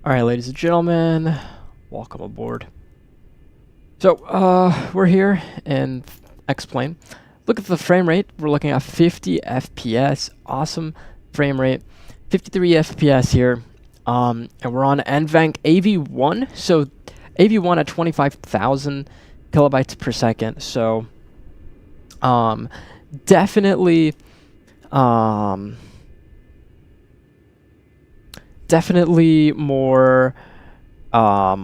Alright, ladies and gentlemen, welcome aboard. So, we're here in X-Plane. Look at the frame rate. We're looking at 50 FPS. Awesome frame rate. 53 FPS here. And we're on NVENC AV1. So, AV1 at 25,000 kilobytes per second. So, definitely, definitely more higher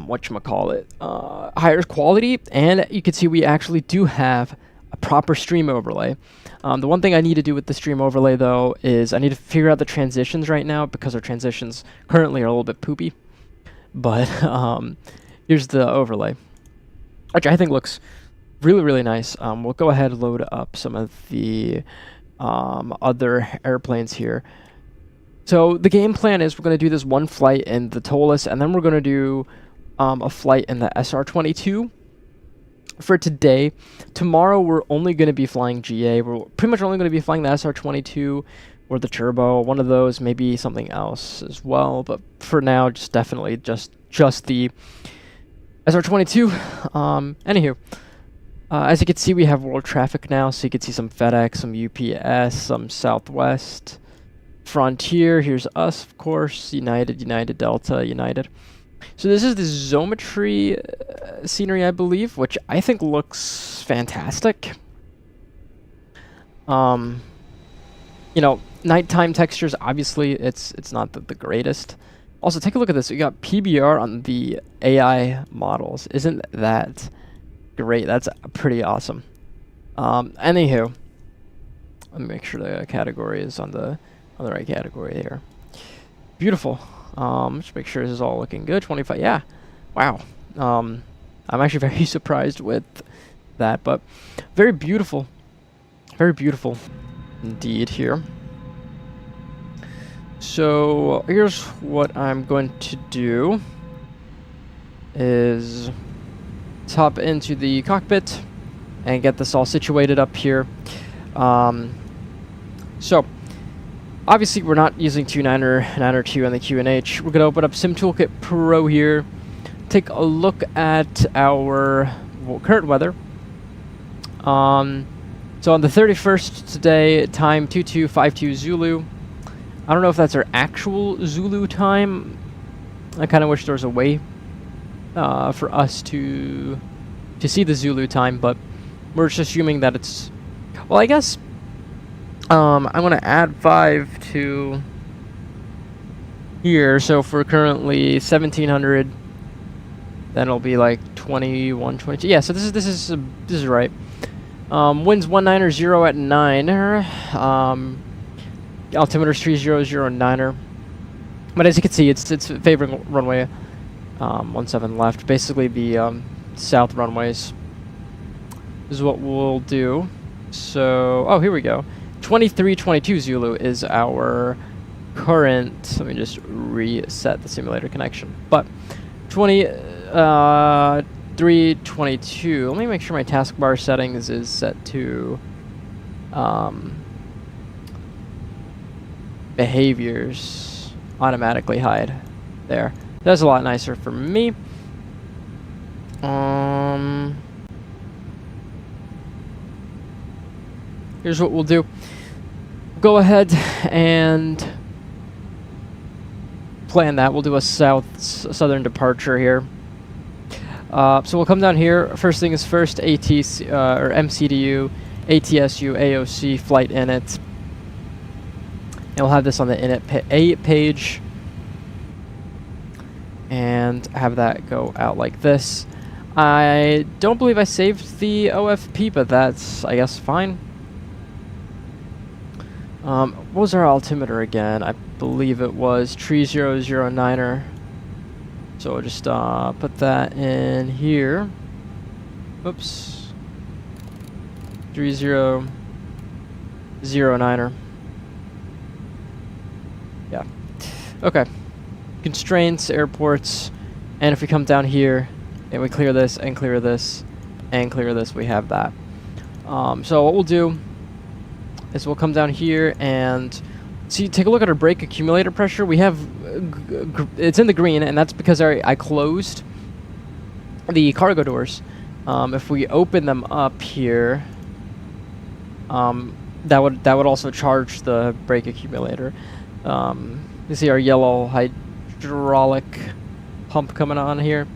quality, and you can see we actually do have a proper stream overlay. The one thing I need to do with the stream overlay though is I need to figure out the transitions right now, because our transitions currently are a little bit poopy. But here's the overlay, which I think looks really nice. We'll go ahead and load up some of the other airplanes here. So the game plan is we're going to do this one flight in the Toliss, and then we're going to do a flight in the Sr22 for today. Tomorrow we're only going to be flying GA. We're pretty much only going to be flying the Sr22 or the Turbo, one of those, maybe something else as well. But for now, just definitely just the Sr22. Anywho, as you can see, we have world traffic now, so you can see some FedEx, some UPS, some Southwest, Frontier. Here's us, of course, United, Delta, United. So this is the Zometry scenery, I believe, which I think looks fantastic. You know, nighttime textures, obviously, it's not the greatest. Also, take a look at this. We got PBR on the AI models. Isn't that great? That's pretty awesome. Anywho, let me make sure the category is on the right category here. Beautiful. Just make sure this is all looking good. 25. Yeah. Wow. I'm actually very surprised with that, but very beautiful. Very beautiful indeed here. So here's what I'm going to do is hop into the cockpit and get this all situated up here. So obviously, we're not using 2.9 or 9.2 on the QNH. We're going to open up Sim Toolkit Pro here. Take a look at our current weather. So on the 31st today, time 2252 Zulu. I don't know if that's our actual Zulu time. I kind of wish there was a way for us to see the Zulu time, but we're just assuming that it's... Well, I guess... I'm going to add 5 to here, so if we're currently 1700, then it'll be like 21, 22. Yeah, so this is right. Winds 190 at 9. Altimeter's 3009. But as you can see, it's favoring runway 17 left. Basically, the south runways is what we'll do. So, oh, here we go. 2322 Zulu is our current. Let me just reset the simulator connection. But 2322. Let me make sure my taskbar settings is set to behaviors automatically hide. There. That's a lot nicer for me. Here's what we'll do. Go ahead and plan that. We'll do a southern departure here. So we'll come down here. First thing is first, ATC or MCDU, ATSU, AOC, flight init. And we'll have this on the init page. And have that go out like this. I don't believe I saved the OFP, but that's, I guess, fine. What was our altimeter again? I believe it was 3009er. So we'll just put that in here. Oops. 3009er. Yeah. Okay. Constraints, airports, and if we come down here and we clear this and clear this and clear this, we have that. So what we'll do is we'll come down here and So you take a look at our brake accumulator pressure. We have, it's in the green, and that's because I closed the cargo doors. If we open them up here, that would also charge the brake accumulator. You see our yellow hydraulic pump coming on here.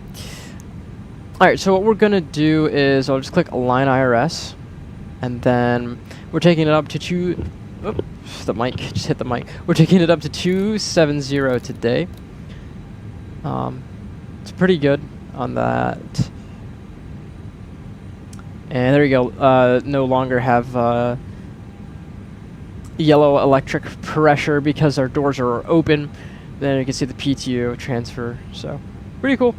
Alright, so what we're gonna do is I'll just click Align IRS, and then we're taking it up to the mic just hit the mic. We're taking it up to 270 today. It's pretty good on that. And there you go. No longer have yellow electric pressure because our doors are open. Then you can see the PTO transfer. So pretty cool.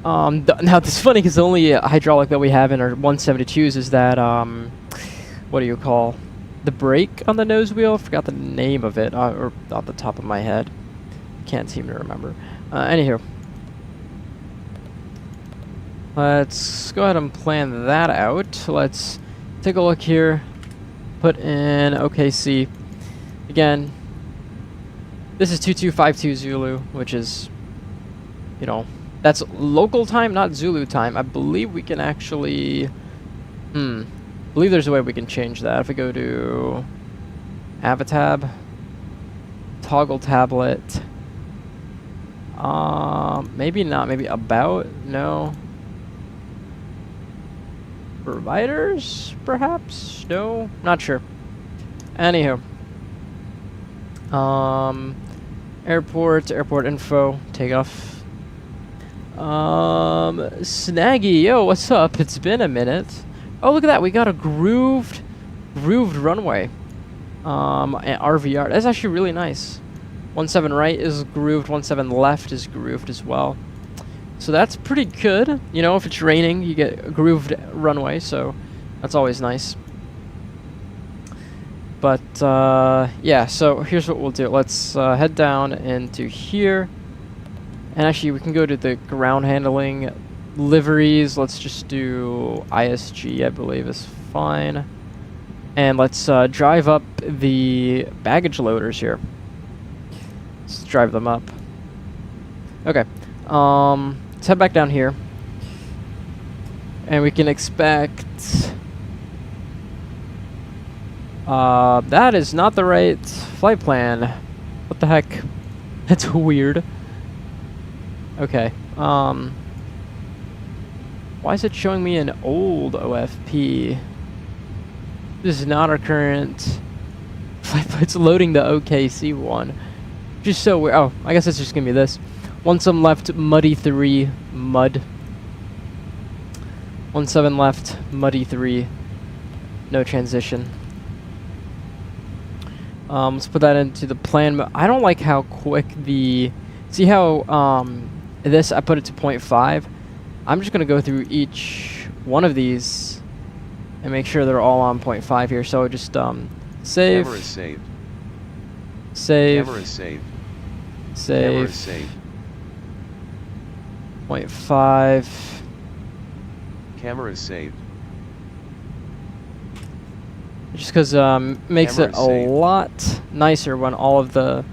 Now it's funny because the only hydraulic that we have in our 172s is that what do you call the brake on the nose wheel? I forgot the name of it, or off the top of my head. Can't seem to remember. Anywho, let's go ahead and plan that out. Let's take a look here. Put in OKC. Again, this is 2252 Zulu, which is, you know, that's local time, not Zulu time. I believe we can actually, I believe there's a way we can change that. If we go to Avatab, toggle tablet, maybe not, maybe about, no. Providers, perhaps? No, not sure. Anywho. Airport info, takeoff. Snaggy, yo, what's up? It's been a minute. Oh, look at that, we got a grooved runway. And RVR, that's actually really nice. 17 right is grooved, 17 left is grooved as well. So that's pretty good. You know, if it's raining, you get a grooved runway, so that's always nice. But, yeah, so here's what we'll do. Let's head down into here. And actually, we can go to the ground handling liveries. Let's just do ISG, I believe is fine. And let's drive up the baggage loaders here. Let's drive them up. Okay. Let's head back down here. And we can expect... that is not the right flight plan. What the heck? That's weird. Okay. Why is it showing me an old OFP? This is not our current flight plan. It's loading the OKC one. Just so weird. Oh, I guess it's just gonna be this. 17 left, muddy 3, mud. 17 left, muddy 3, no transition. Let's put that into the plan. I don't like how quick the... See how this, I put it to 0.5. I'm just going to go through each one of these and make sure they're all on 0.5 here. So just save. Camera is saved. Save. Camera is saved. Save. Camera is saved. 0.5. Camera is saved. Just because makes it a lot nicer when all of the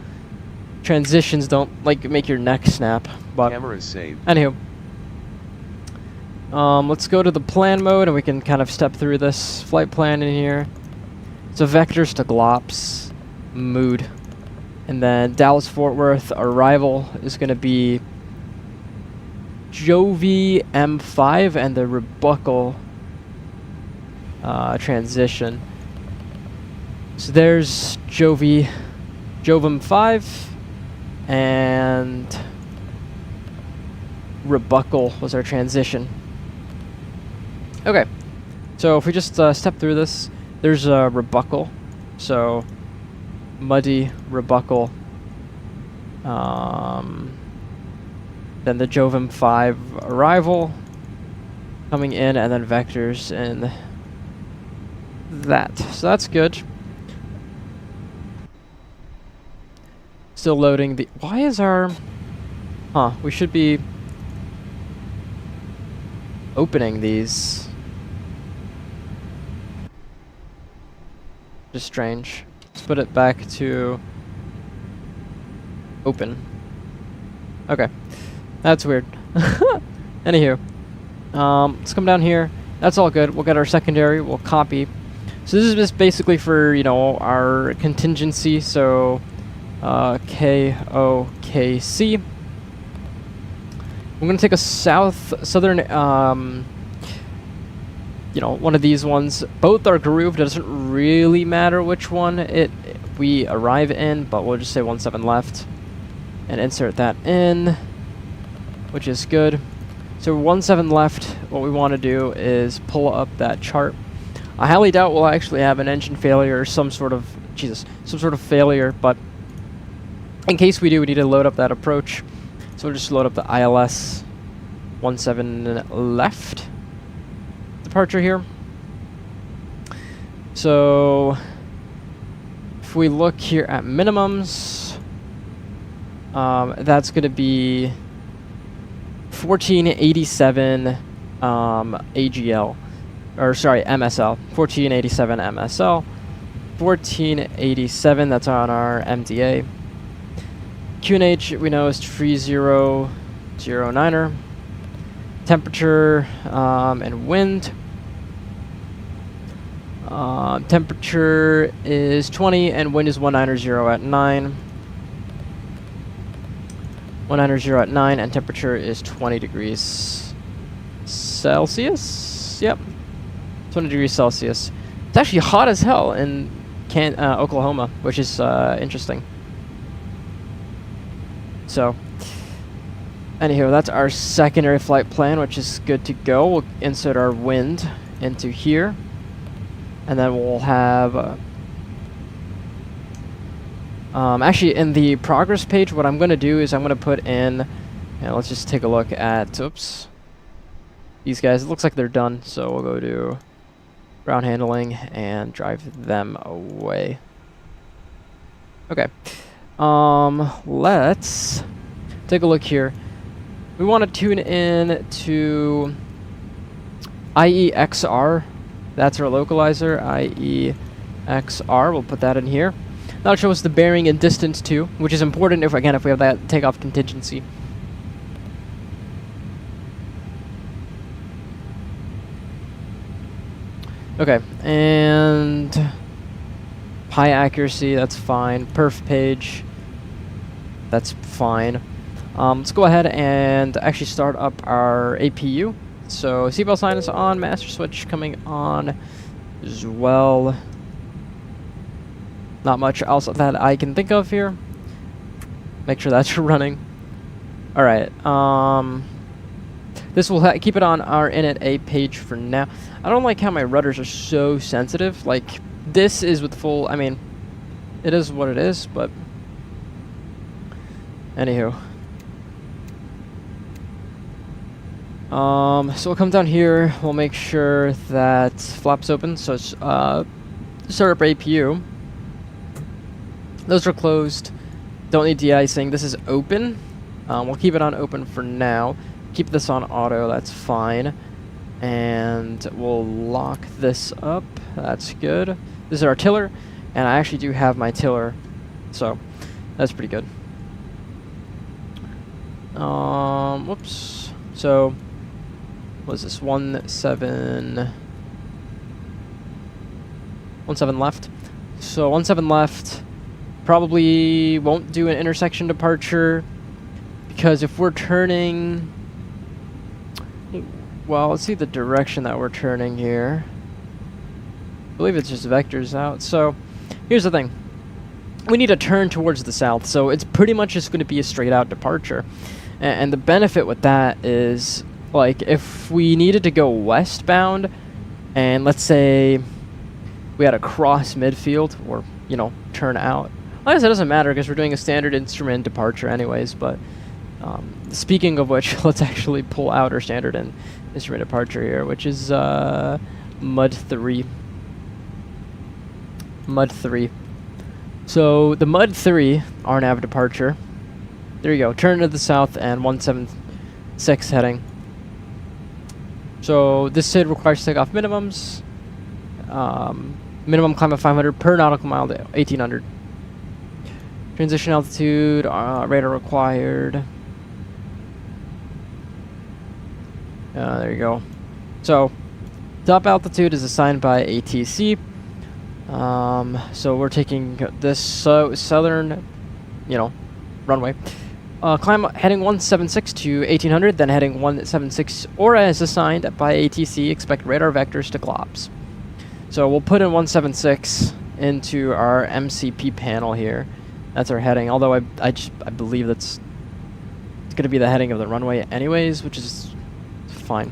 transitions don't like make your neck snap. But camera is saved. Anywho, let's go to the plan mode and we can kind of step through this flight plan in here. So vectors to glops, mood, and then Dallas Fort Worth arrival is going to be Jovi M5 and the Rebuckle transition. So there's Jovim 5, and Rebuckle was our transition. Okay, so if we just step through this, there's a Rebuckle, so muddy Rebuckle, then the Jovim 5 arrival coming in, and then vectors in that. So that's good. Still loading the... Why is our... Huh, we should be opening these. Just strange. Let's put it back to Open. Okay. That's weird. Anywho. Let's come down here. That's all good. We'll get our secondary. We'll copy. So this is just basically for, you know, our contingency. So, KOKC. I'm going to take a southern, you know, one of these ones. Both are grooved. It doesn't really matter which one we arrive in, but we'll just say 17 left. And insert that in, which is good. So 17 left, what we want to do is pull up that chart. I highly doubt we'll actually have an engine failure or some sort of failure, but in case we do, we need to load up that approach. So we'll just load up the ILS 17 left departure here. So if we look here at minimums, that's going to be 1487 AGL, or sorry, MSL. 1487 MSL. 1487, that's on our MDA. QNH we know is 3009er. Temperature and wind. Temperature is 20 and wind is 190 at 9. 190 at 9 and temperature is 20 degrees Celsius. Yep, 20 degrees Celsius. It's actually hot as hell in Oklahoma, which is interesting. So, anyhow, that's our secondary flight plan, which is good to go. We'll insert our wind into here, and then we'll have. Actually, in the progress page, what I'm going to do is I'm going to put in, let's just take a look at, oops, these guys. It looks like they're done, so we'll go to ground handling and drive them away. Okay. Let's take a look here. We want to tune in to IEXR. That's our localizer, IEXR. We'll put that in here. That'll show us the bearing and distance too, which is important if we have that takeoff contingency. Okay, and high accuracy, that's fine. Perf page, that's fine. Let's go ahead and actually start up our APU. So seatbelt sign is on, master switch coming on as well. Not much else that I can think of here. Make sure that's running. Alright, this will keep it on our init A page for now. I don't like how my rudders are so sensitive. Like, this is with full, I mean, it is what it is, but anywho. So we'll come down here, we'll make sure that flaps open, so it's, start up APU. Those are closed. Don't need de-icing. This is open. We'll keep it on open for now. Keep this on auto. That's fine. And we'll lock this up. That's good. This is our tiller. And I actually do have my tiller. So that's pretty good. Whoops. So what is this? 17 left. So 17 left. Probably won't do an intersection departure because if we're turning, well, let's see the direction that we're turning here. I believe it's just vectors out. So here's the thing. We need to turn towards the south, so it's pretty much just going to be a straight out departure. And the benefit with that is, like, if we needed to go westbound and let's say we had to cross midfield or, you know, turn out. I guess it doesn't matter because we're doing a standard instrument departure anyways, but speaking of which, let's actually pull out our standard instrument departure here, which is MUD 3. MUD 3. So the MUD 3 RNAV departure, there you go, turn to the south and 176 heading. So this SID requires takeoff minimums. Minimum climb of 500 per nautical mile to 1800. Transition altitude, radar required. There you go. So, top altitude is assigned by ATC. So we're taking this southern, runway. Climb heading 176 to 1800, then heading 176, or as assigned by ATC, expect radar vectors to glops. So we'll put in 176 into our MCP panel here. That's our heading, although I believe it's going to be the heading of the runway anyways, which is fine.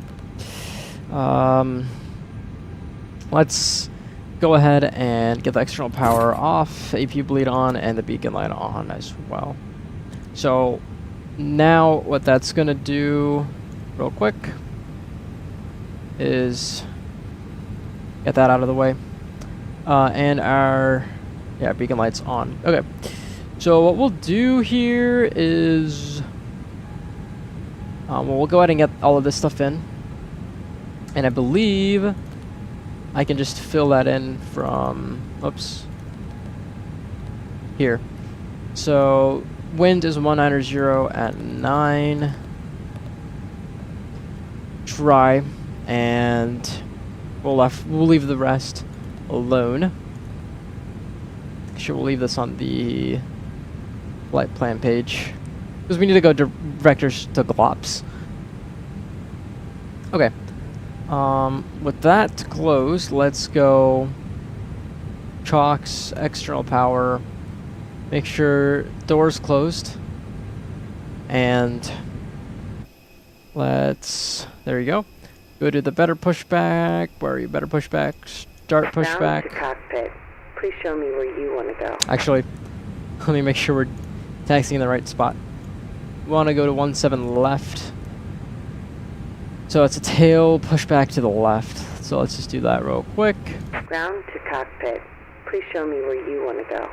Let's go ahead and get the external power off, AP bleed on, and the beacon light on as well. So now what that's going to do real quick is get that out of the way. And our beacon light's on. Okay. So what we'll do here is we'll go ahead and get all of this stuff in. And I believe I can just fill that in from, oops, here. So wind is 190 at 9. Dry, and we'll leave the rest alone. Actually, we'll leave this on the flight plan page because we need to go vectors to glops. Okay. With that closed, let's go chocks, external power, make sure doors closed, and there you go. Go to the better pushback. Where are you? Better pushback. Start pushback. To cockpit. Please show me where you want to go. Actually, let me make sure we're taxiing in the right spot. We want to go to 17 left. So it's a tail pushback to the left. So let's just do that real quick. Ground to cockpit. Please show me where you want to go.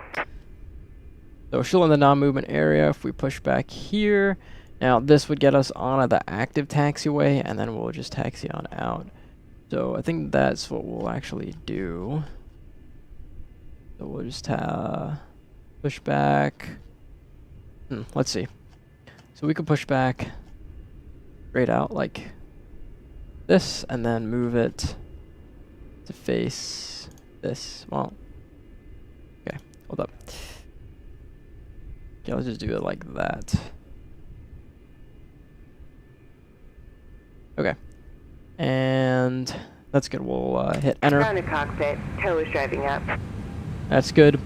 So we're still in the non-movement area. If we push back here, now this would get us onto the active taxiway, and then we'll just taxi on out. So I think that's what we'll actually do. So we'll just push back. Let's see. So we could push back straight out like this, and then move it to face this. Well, okay, hold up. Okay, let's just do it like that. Okay, and that's good. We'll hit enter. Ground to cockpit. Toliss driving up. That's good.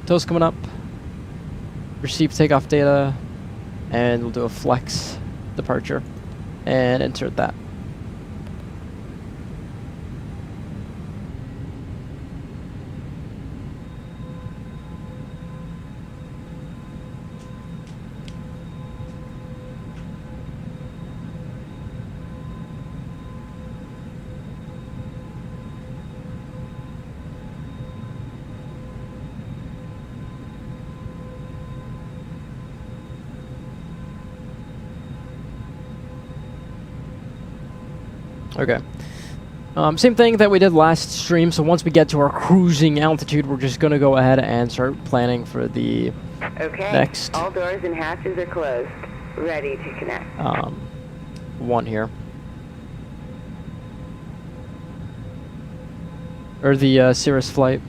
Tow's coming up. Receive takeoff data, and we'll do a flex departure and insert that. Okay. Same thing that we did last stream. So once we get to our cruising altitude, we're just gonna go ahead and start planning for the next. All doors and hatches are closed. Ready to connect. One here. Or the Cirrus flight.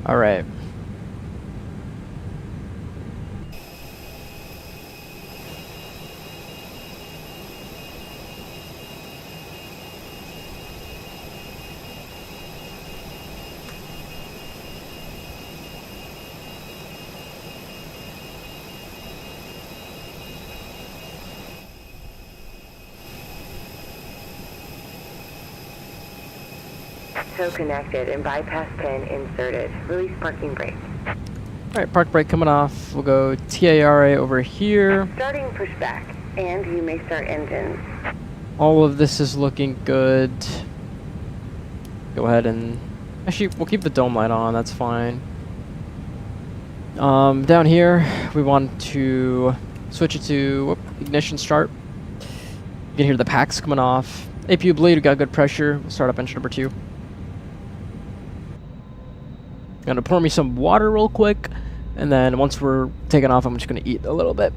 All right. Tow connected and bypass pin inserted. Release parking brake. Alright, park brake coming off. We'll go TARA over here. Starting pushback, and you may start engines. All of this is looking good. Go ahead and... Actually, we'll keep the dome light on, that's fine. Down here, we want to switch it to ignition start. You can hear the packs coming off. APU bleed, we got good pressure. We'll start up engine number 2. Gonna pour me some water real quick, and then once we're taking off, I'm just gonna eat a little bit.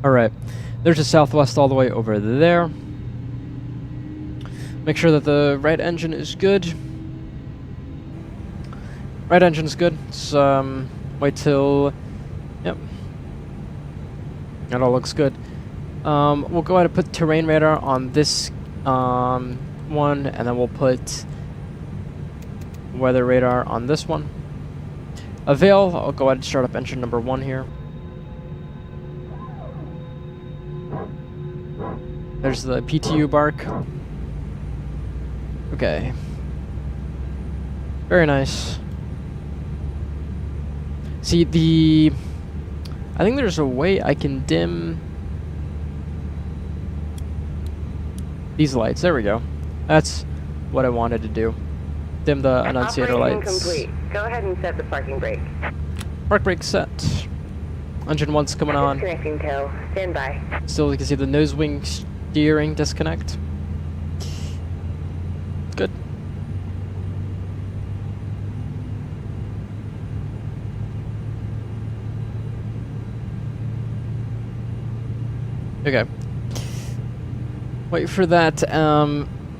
Alright, there's a southwest all the way over there. Make sure that the right engine is good. Right engine's good. So, wait till... Yep. That all looks good. We'll go ahead and put terrain radar on this one, and then we'll put weather radar on this one. Avail, I'll go ahead and start up engine number 1 here. There's the PTU bark. Okay. Very nice. See, I think there's a way I can dim these lights. There we go. That's what I wanted to do. Dim the annunciator lights. Complete. Go ahead and set the parking brake. Park brake set. Engine 1's coming on. Disconnecting tow. Stand by. Still, you can see the nose wing steering disconnect. Good. Okay. Wait for that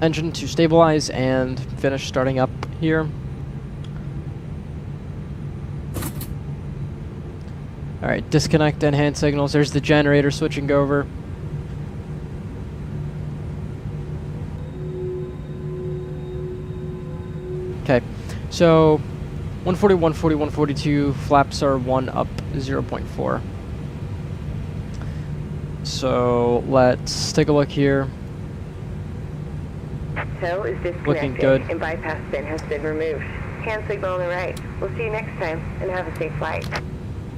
engine to stabilize and finish starting up here. Alright, disconnect and hand signals. There's the generator switching over. Okay, so 140, 140, 142, flaps are 1 up 0.4. So let's take a look here. Tow is disconnected. Looking good. And bypass bin has been removed. Hand signal on the right. We'll see you next time, and have a safe flight.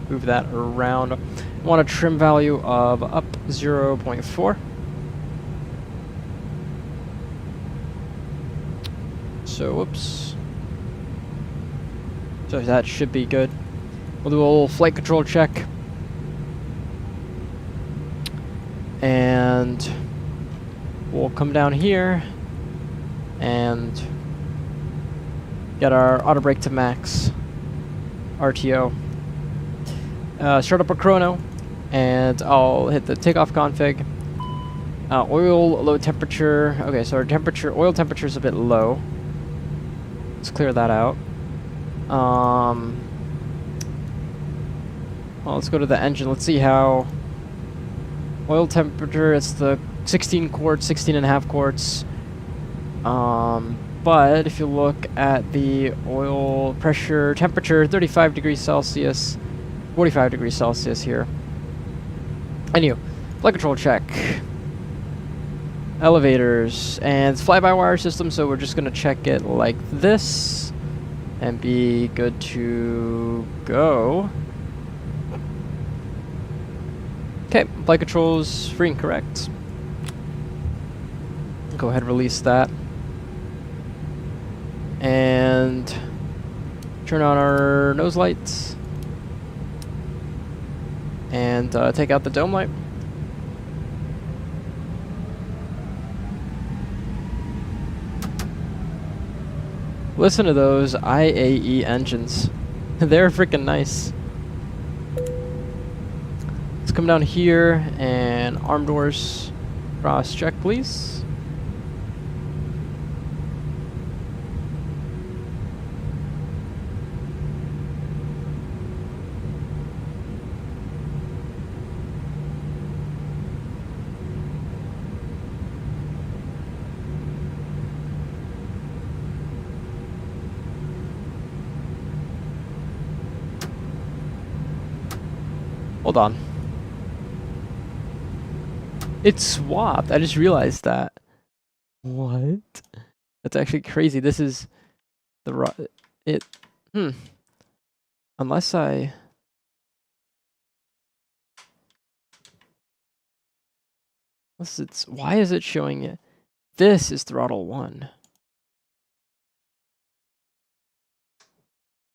Move that around. I want a trim value of up 0.4. So, whoops. So that should be good. We'll do a little flight control check. And we'll come down here and get our auto brake to max. RTO. Start up a chrono, and I'll hit the takeoff config. Oil low temperature. Okay, so our oil temperature is a bit low. Let's clear that out. Well, let's go to the engine. Let's see how oil temperature. It's the 16 quarts, 16 and a half quarts. But if you look at the oil pressure temperature, 35 degrees Celsius, 45 degrees Celsius here. Anyway, flight control check. Elevators, and it's fly-by-wire system, so we're just gonna check it like this and be good to go. Okay, flight controls free and correct. Go ahead and release that. And turn on our nose lights. And take out the dome light. Listen to those IAE engines. They're freaking nice. Let's come down here and arm doors cross check, please. hold on. It swapped. I just realized that. What? That's actually crazy. This is the it. Unless I. Unless it's. Why is it showing it? This is throttle 1.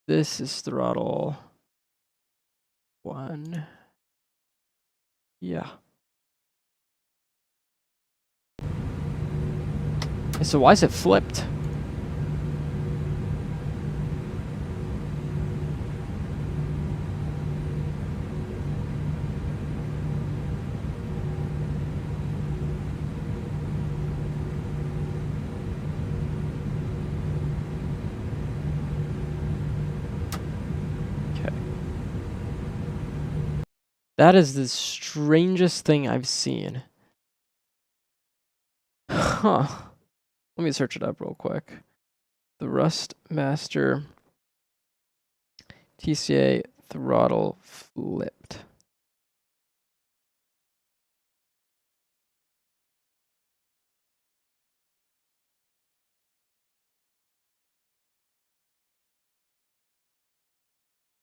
This is throttle 1. Yeah. So why is it flipped? Okay. That is the strangest thing I've seen. Huh. Let me search it up real quick. The Rust Master TCA throttle flipped.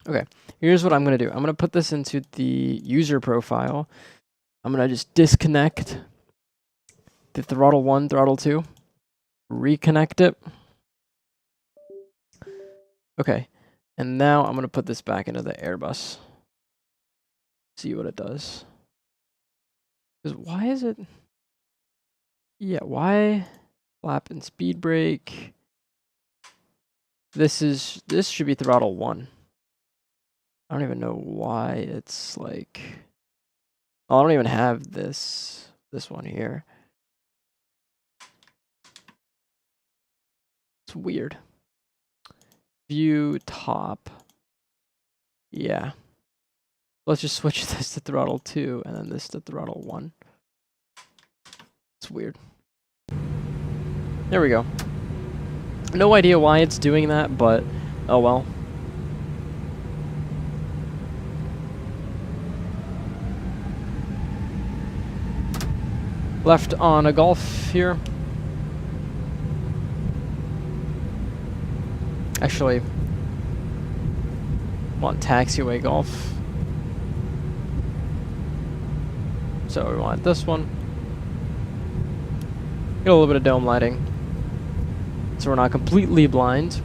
Okay, here's what I'm going to do. I'm going to put this into the user profile. I'm going to just disconnect the throttle 1, throttle 2, reconnect it. Okay, and now I'm going to put this back into the Airbus. See what it does. Because why is it? Yeah, why? Flap and speed brake. This should be throttle 1. I don't even know why it's like. Oh, I don't even have this one here. It's weird. View top. Yeah. Let's just switch this to throttle 2 and then this to throttle 1. It's weird. There we go. No idea why it's doing that, but oh well. Left on a Golf here. Actually, want taxiway Golf. So we want this one. Get a little bit of dome lighting, so we're not completely blind.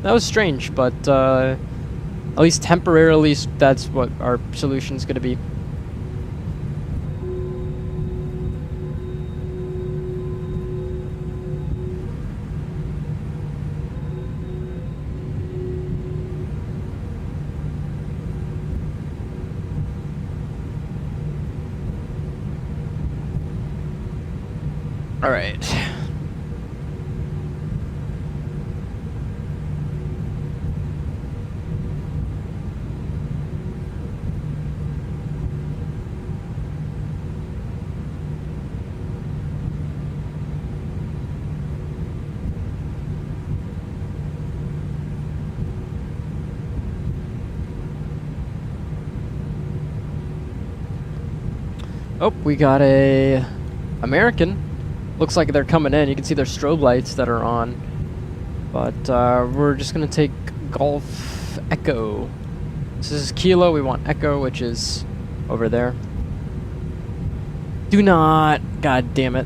That was strange, but at least temporarily, that's what our solution's going to be. All right. Oh, we got a American. Looks like they're coming in. You can see their strobe lights that are on. But we're just going to take Golf Echo. This is Kilo. We want Echo, which is over there. Do not. God damn it.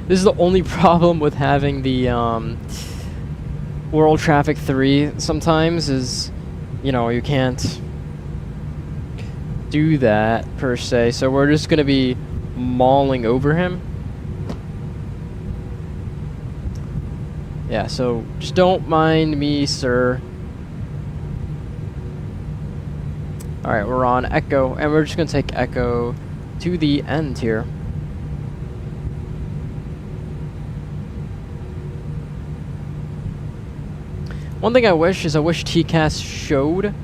This is the only problem with having the World Traffic 3 sometimes is, you know, you can't do that per se, so we're just gonna be mauling over him. Yeah, so just don't mind me, sir. Alright, we're on Echo, and we're just gonna take Echo to the end here. One thing I wish is TCAS showed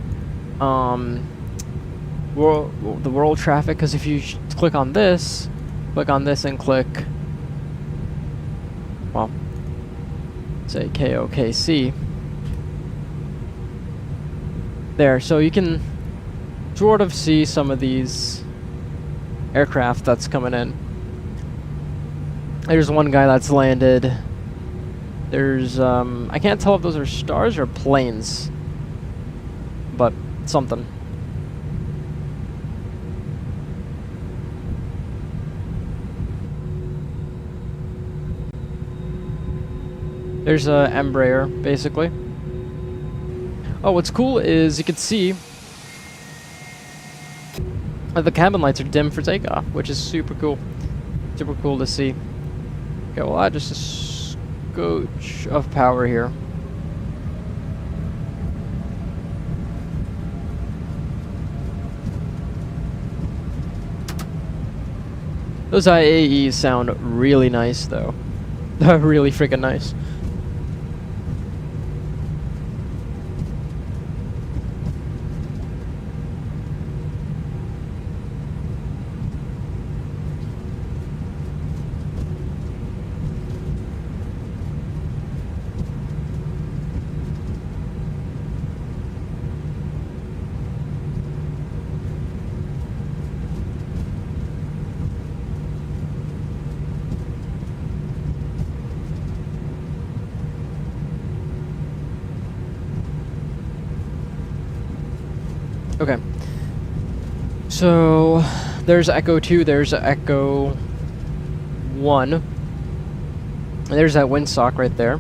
the world traffic, because if you click on this and click well, say KOKC. There, so you can sort of see some of these aircraft that's coming in. There's one guy that's landed. There's, I can't tell if those are stars or planes, but something. There's a Embraer, basically. Oh, what's cool is you can see the cabin lights are dim for takeoff, which is super cool. Super cool to see. Okay, well, I just a scotch of power here. Those IAEs sound really nice, though. They're really freaking nice. Okay. So there's Echo 2, there's Echo 1. And there's that windsock right there.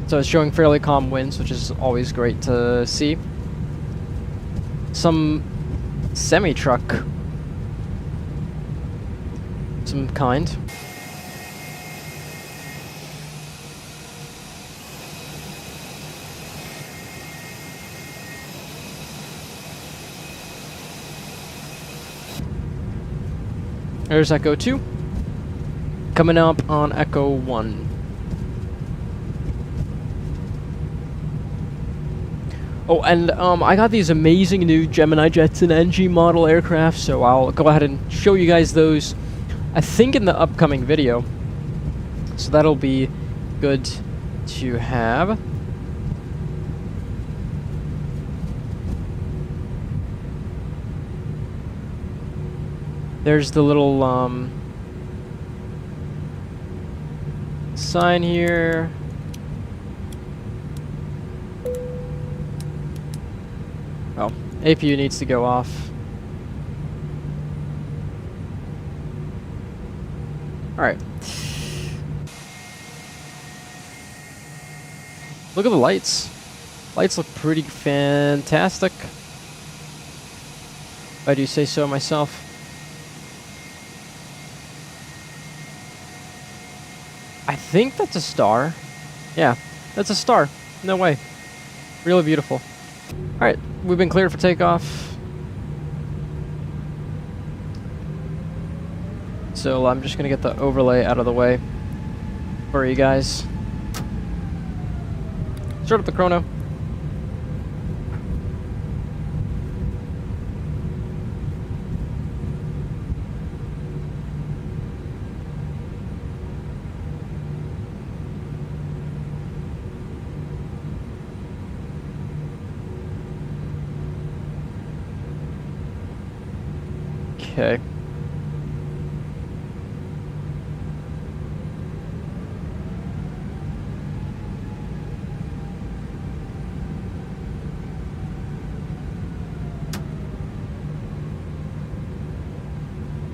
So it's showing fairly calm winds, which is always great to see. Some semi-truck. Some kind. There's Echo 2. Coming up on Echo 1. Oh, and I got these amazing new Gemini Jets and NG model aircraft, so I'll go ahead and show you guys those, I think, in the upcoming video. So that'll be good to have. There's the little sign here. Oh, APU needs to go off. Alright. Look at the lights. Lights look pretty fantastic, if I do say so myself. I think that's a star. Yeah, that's a star. No way. Really beautiful. Alright, we've been cleared for takeoff. So I'm just going to get the overlay out of the way for you guys. Start up the chrono. Okay.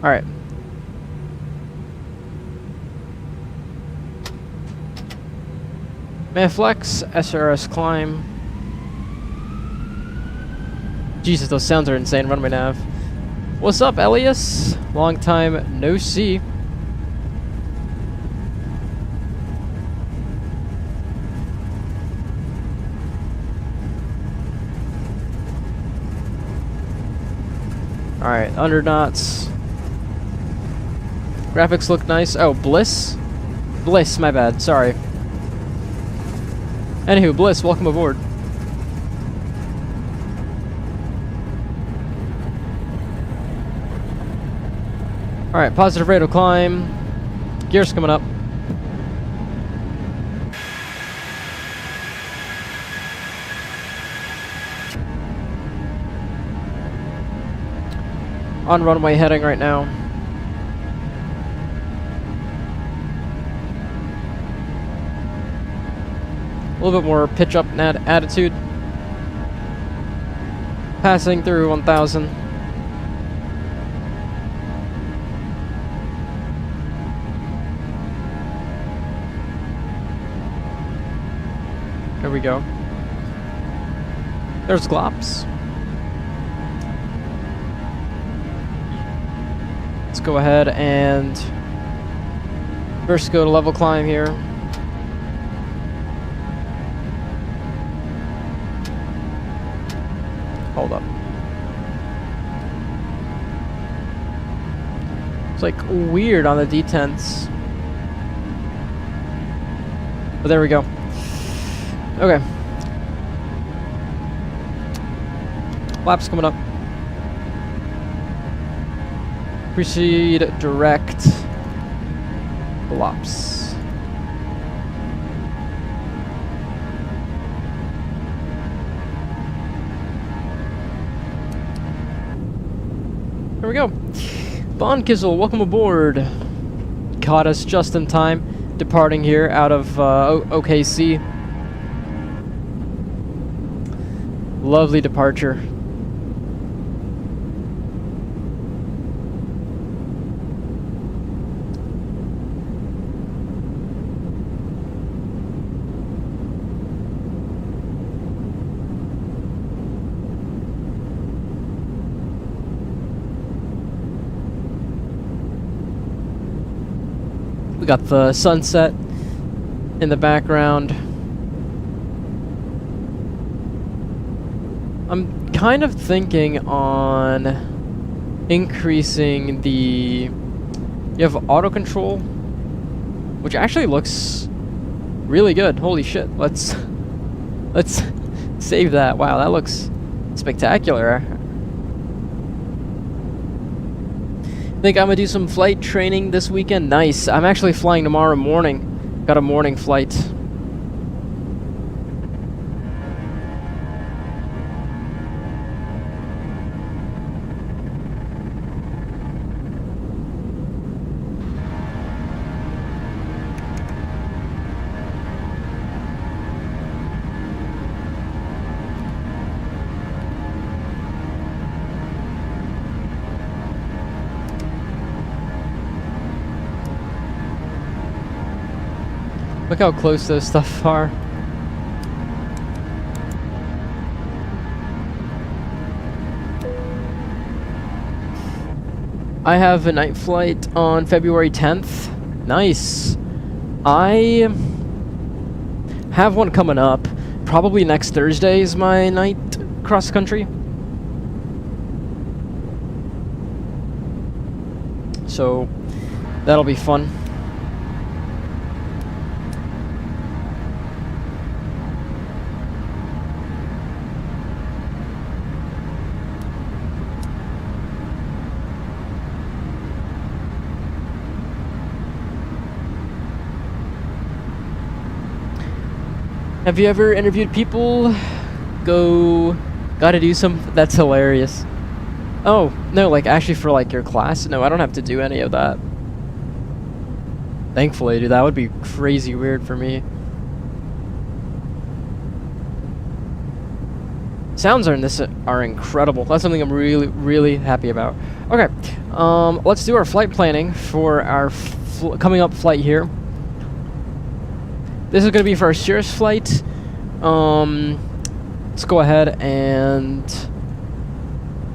All right. Manflex, SRS climb. Jesus, those sounds are insane. Run my nav. What's up, Elias? Long time no see. Alright, under knots. Graphics look nice. Oh, Bliss? Bliss, my bad. Sorry. Anywho, Bliss, welcome aboard. Alright, positive rate of climb. Gears coming up. On runway heading right now. A little bit more pitch up attitude. Passing through 1,000. There we go. There's Glops. Let's go ahead and first go to level climb here. Hold up. It's like weird on the detents. But there we go. Okay. Laps coming up. Proceed direct. Laps. There we go. Bond Kizzle, welcome aboard. Caught us just in time, departing here out of OKC. Lovely departure. We got the sunset in the background. I'm kind of thinking on increasing the... You have auto control, which actually looks really good. Holy shit! Let's save that. Wow, that looks spectacular. Think I'm gonna do some flight training this weekend. Nice. I'm actually flying tomorrow morning. Got a morning flight. Look how close those stuff are. I have a night flight on February 10th. Nice. I have one coming up. Probably next Thursday is my night cross country. So that'll be fun. Have you ever interviewed people? Gotta do some... That's hilarious. Oh, no, like actually for like your class? No, I don't have to do any of that. Thankfully, dude, that would be crazy weird for me. Sounds in this are incredible. That's something I'm really, really happy about. Okay, let's do our flight planning for our coming up flight here. This is going to be for our Cirrus flight. Let's go ahead and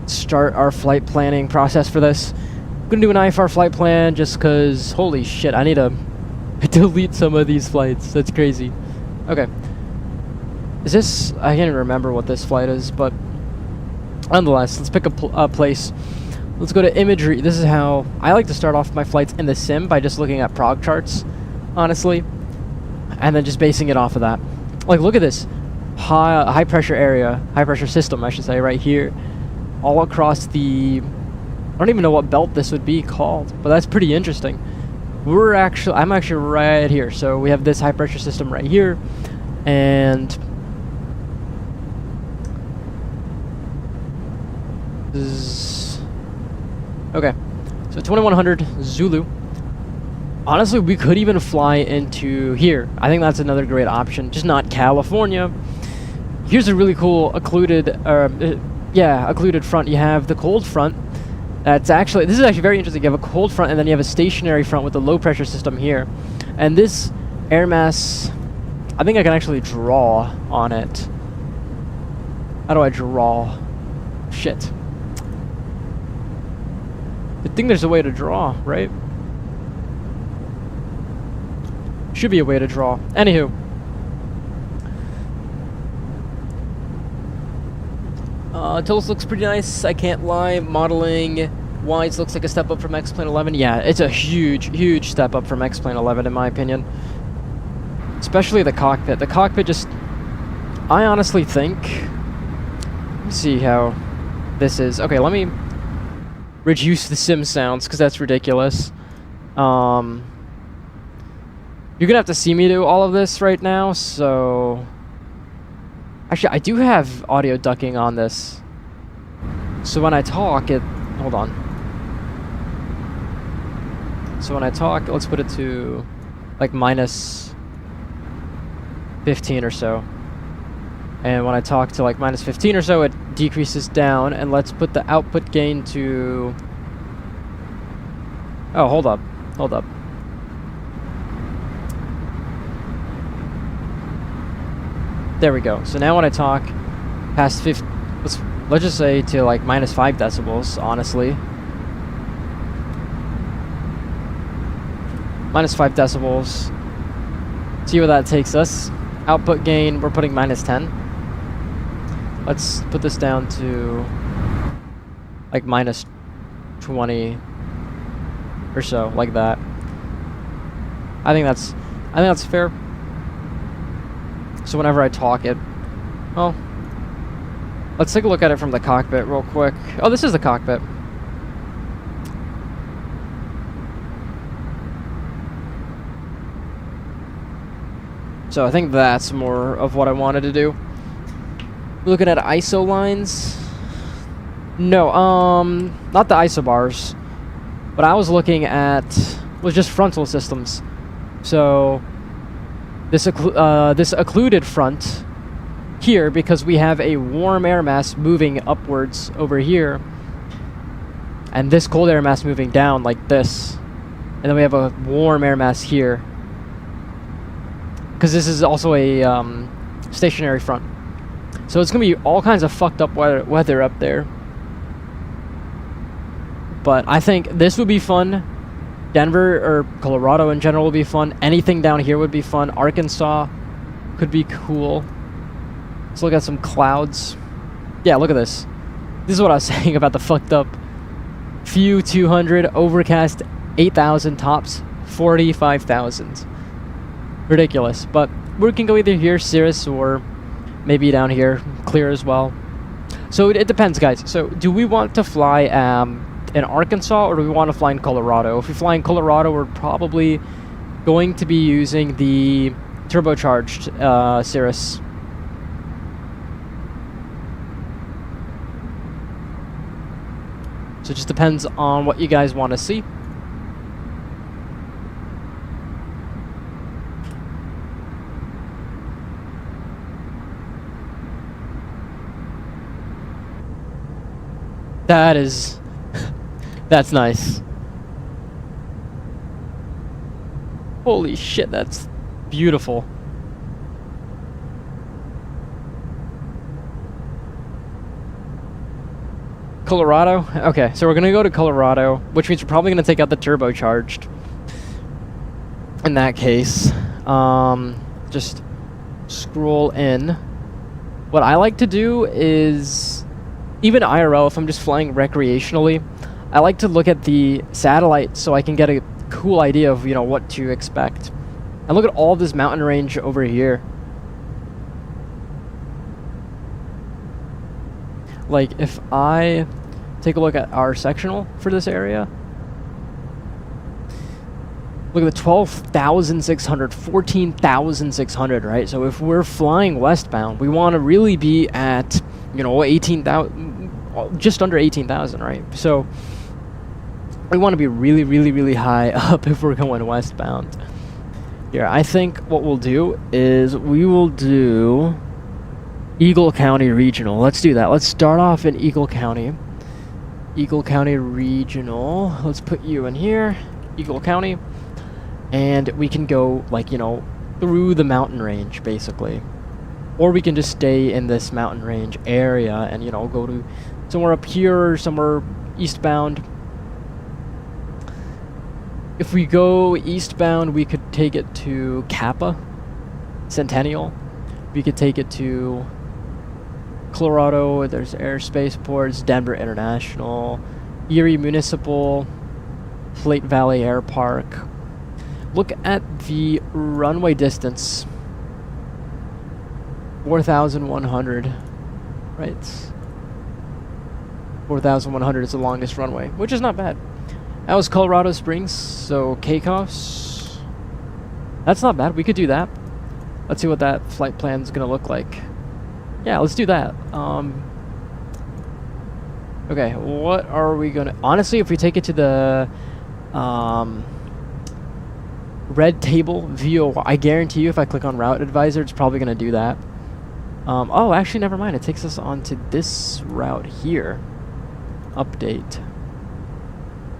start our flight planning process for this. I'm going to do an IFR flight plan just because, holy shit, I need to delete some of these flights. That's crazy. Okay. Is this... I can't even remember what this flight is, but nonetheless, let's pick a place. Let's go to imagery. This is how... I like to start off my flights in the sim by just looking at prog charts, honestly. And then just basing it off of that. Like, look at this high pressure area, high pressure system, I should say, right here, all across the. I don't even know what belt this would be called, but that's pretty interesting. I'm actually right here, so we have this high pressure system right here, and Okay, so 2100 Zulu. Honestly, we could even fly into here. I think that's another great option, just not California. Here's a really cool occluded, occluded front. You have the cold front. This is actually very interesting. You have a cold front, and then you have a stationary front with a low pressure system here. And this air mass, I think I can actually draw on it. How do I draw? Shit. I think there's a way to draw, right? Should be a way to draw. Anywho. Toliss looks pretty nice, I can't lie. Modeling wise looks like a step up from X-Plane 11. Yeah, it's a huge step up from X-Plane 11 in my opinion. Especially the cockpit. The cockpit just... I honestly think... Let me see how this is. Okay, let me reduce the sim sounds, because that's ridiculous. You're gonna have to see me do all of this right now, so... Actually, I do have audio ducking on this. So when I talk, it... Hold on. So when I talk, let's put it to... like minus 15 or so. And when I talk to like minus 15 or so, it decreases down. And let's put the output gain to... Oh, hold up. Hold up. There we go. So now when I talk past 50, let's just say to like minus 5 decibels, honestly. Minus 5 decibels. See where that takes us. Output gain, we're putting minus 10. Let's put this down to like minus 20 or so, like that. I think that's fair. So whenever I talk it, well, let's take a look at it from the cockpit real quick. Oh, this is the cockpit. So I think that's more of what I wanted to do. Looking at ISO lines. No, not the ISO bars. What I was looking at was just frontal systems. So this occluded front here, because we have a warm air mass moving upwards over here, and this cold air mass moving down like this, and then we have a warm air mass here, because this is also a stationary front. So it's gonna be all kinds of fucked up weather up there. But I think this would be fun. Denver or Colorado in general would be fun. Anything down here would be fun. Arkansas could be cool. Let's look at some clouds. Yeah, look at this. This is what I was saying about the fucked up. Few 200, overcast 8,000, tops 45,000. Ridiculous. But we can go either here, Cirrus, or maybe down here, clear as well. So it depends, guys. So do we want to fly in Arkansas, or do we want to fly in Colorado? If we fly in Colorado, we're probably going to be using the turbocharged Cirrus. So it just depends on what you guys want to see. That is... That's nice. Holy shit, that's beautiful. Colorado? Okay, so we're gonna go to Colorado, which means we're probably gonna take out the turbocharged. In that case, just scroll in. What I like to do is, even IRL, if I'm just flying recreationally, I like to look at the satellite so I can get a cool idea of, you know, what to expect. And look at all this mountain range over here. Like, if I take a look at our sectional for this area, look at the 12,600, 14,600, right? So if we're flying westbound, we want to really be at, you know, 18,000, just under 18,000, right? So We want to be really, really, really high up if we're going westbound. Here, I think what we'll do is we will do Eagle County Regional. Let's do that. Let's start off in Eagle County. Eagle County Regional. Let's put you in here. Eagle County. And we can go, like, you know, through the mountain range, basically. Or we can just stay in this mountain range area and, you know, go to somewhere up here or somewhere eastbound. If we go eastbound, we could take it to Kappa, Centennial. We could take it to Colorado. There's airspace ports, Denver International, Erie Municipal, Plate Valley Air Park. Look at the runway distance. 4,100, right? 4,100 is the longest runway, which is not bad. That was Colorado Springs, so Caicos. That's not bad. We could do that. Let's see what that flight plan is going to look like. Yeah, let's do that. Okay, what are we going to... Honestly, if we take it to the red table view, I guarantee you if I click on Route Advisor, it's probably going to do that. Oh, actually, never mind. It takes us onto this route here. Update.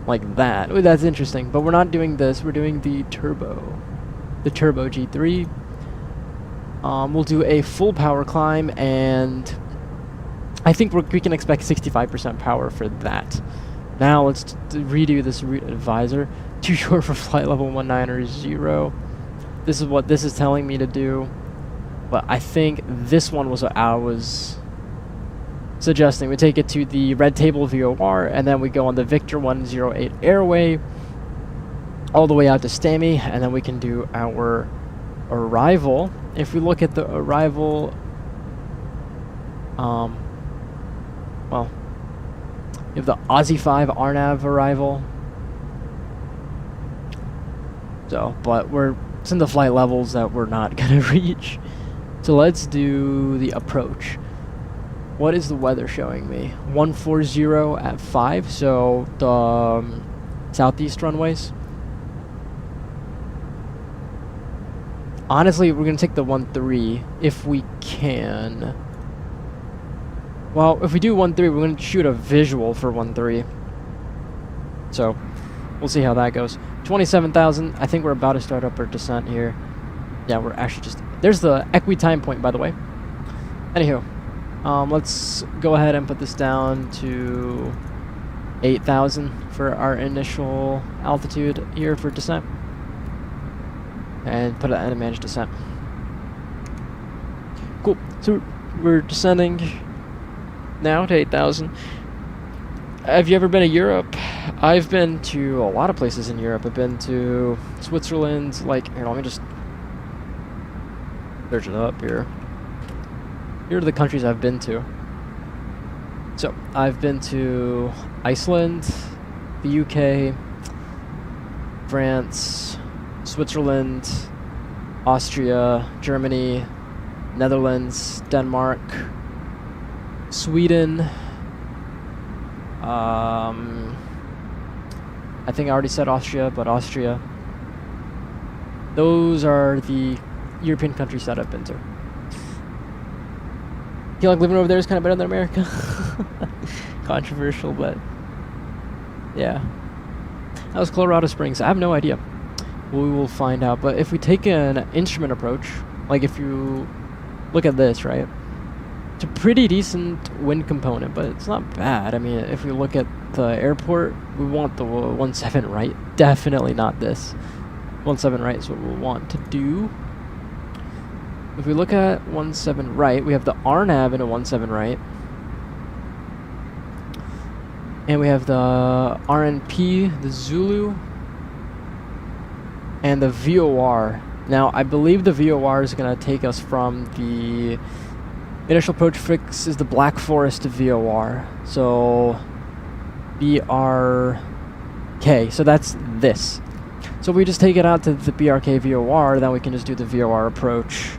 Like that. Ooh, that's interesting. But we're not doing this. We're doing the turbo. The turbo G3. We'll do a full power climb, and I think we can expect 65% power for that. Now let's redo this route advisor. Too short for flight level 19 This is what this is telling me to do. But I think this one was what I was suggesting. We take it to the red table VOR, and then we go on the Victor 108 airway all the way out to Stamy, and then we can do our arrival. If we look at the arrival, well, you have the Aussie 5 RNAV arrival. So, but it's in the flight levels that we're not gonna reach. So let's do the approach. What is the weather showing me? 140 at 5, so the southeast runways. Honestly, we're going to take the 13 if we can. Well, if we do 13, we're going to shoot a visual for 13. So, we'll see how that goes. 27,000. I think we're about to start up our descent here. Yeah, we're actually just... There's the equi-time point, by the way. Anywho, let's go ahead and put this down to 8,000 for our initial altitude here for descent. And put it at a managed descent. Cool. So we're descending now to 8,000. Have you ever been to Europe? I've been to a lot of places in Europe. I've been to Switzerland. Like, here, let me just search it up here. Here are the countries I've been to. So I've been to Iceland, the UK, France, Switzerland, Austria, Germany, Netherlands, Denmark, Sweden. I think I already said Austria, but Austria. Those are the European countries that I've been to. Feel like living over there is kind of better than America. Controversial, but yeah. That was Colorado Springs. I have no idea. We will find out. But if we take an instrument approach, like if you look at this, right? It's a pretty decent wind component, but it's not bad. I mean, if we look at the airport, we want the 17 right. Definitely not this. 17 right is what we'll want to do. If we look at 17 right, we have the RNAV in a 17 right. And we have the RNP, the Zulu, and the VOR. Now, I believe the VOR is going to take us from the initial approach fix is the Black Forest to VOR. So, BRK. So that's this. So if we just take it out to the BRK VOR, then we can just do the VOR approach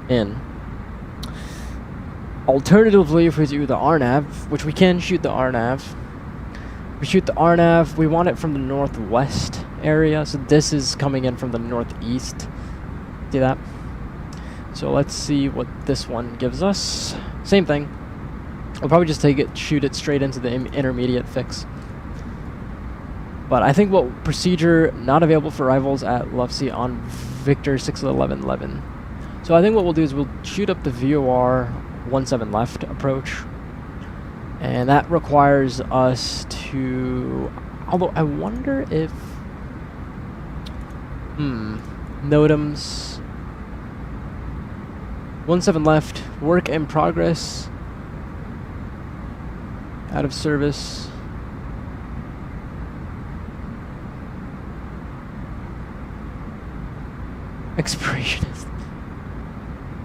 in. Alternatively, if we do the RNAV, which we can shoot the RNAV, We shoot the RNAV. We want it from the northwest area, so this is coming in from the northeast. See that? So let's see what this one gives us. Same thing. We'll probably just shoot it straight into the intermediate fix. But I think what procedure not available for arrivals at Lufsea on Victor 61111. So I think what we'll do is we'll shoot up the VOR 17 left approach. And that requires us to, although I wonder if, NOTAMs, 17 left, work in progress, out of service. Expirationist.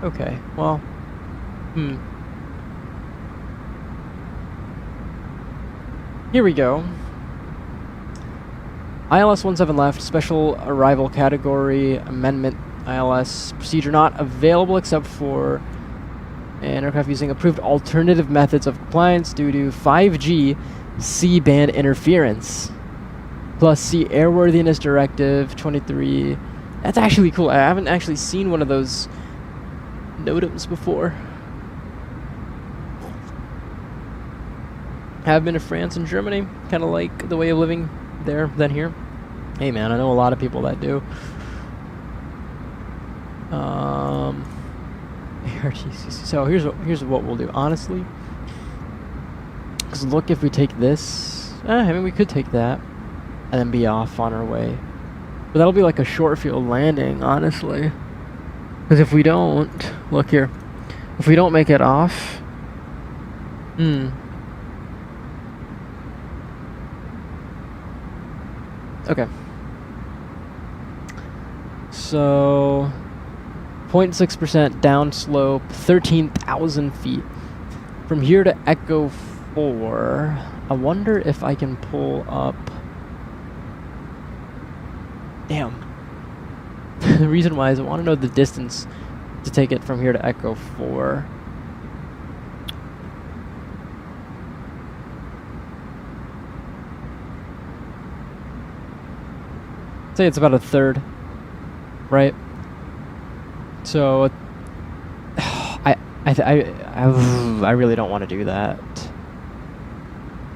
Okay, well, Here we go. ILS 17 left, special arrival category, amendment ILS, procedure not available except for an aircraft using approved alternative methods of compliance due to 5G C-band interference. Plus C airworthiness directive 23. That's actually cool. I haven't actually seen one of those NOTAMs before. Have been to France and Germany. Kind of like the way of living there than here. Hey man, I know a lot of people that do. So here's what we'll do. Honestly, because look, if we take this, I mean we could take that and then be off on our way. But that'll be like a short field landing, honestly. Because if we don't, look here, if we don't make it off, okay. So 0.6% downslope, 13,000 feet. From here to Echo 4, I wonder if I can pull up. Damn. The reason why is I want to know the distance to take it from here to Echo 4. Say it's about a third, right? So I really don't want to do that.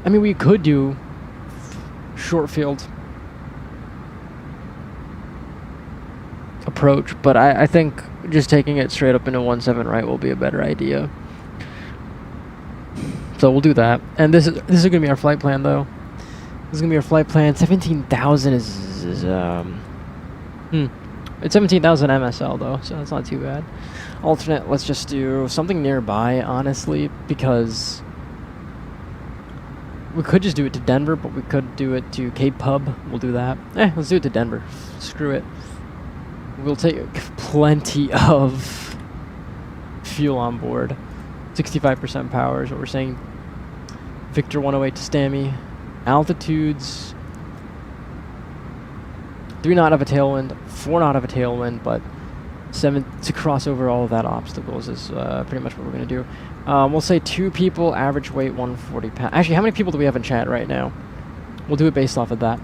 I mean, we could do short field approach, but I think just taking it straight up into 17 right will be a better idea. So we'll do that. And this is gonna be our flight plan, though. This is gonna be our flight plan. 17,000 is it's 17,000 MSL though, so that's not too bad. Alternate, let's just do something nearby, honestly, because we could just do it to Denver, but we could do it to Cape Pub. We'll do that. Let's do it to Denver. Screw it. We'll take plenty of fuel on board. 65% power is what we're saying. Victor 108 to Stammy. Altitudes 3 knot of a tailwind, 4 knot of a tailwind, but 7 to cross over all of that obstacles is pretty much what we're going to do. We'll say 2 people, average weight 140 pounds. Actually, how many people do we have in chat right now? We'll do it based off of that.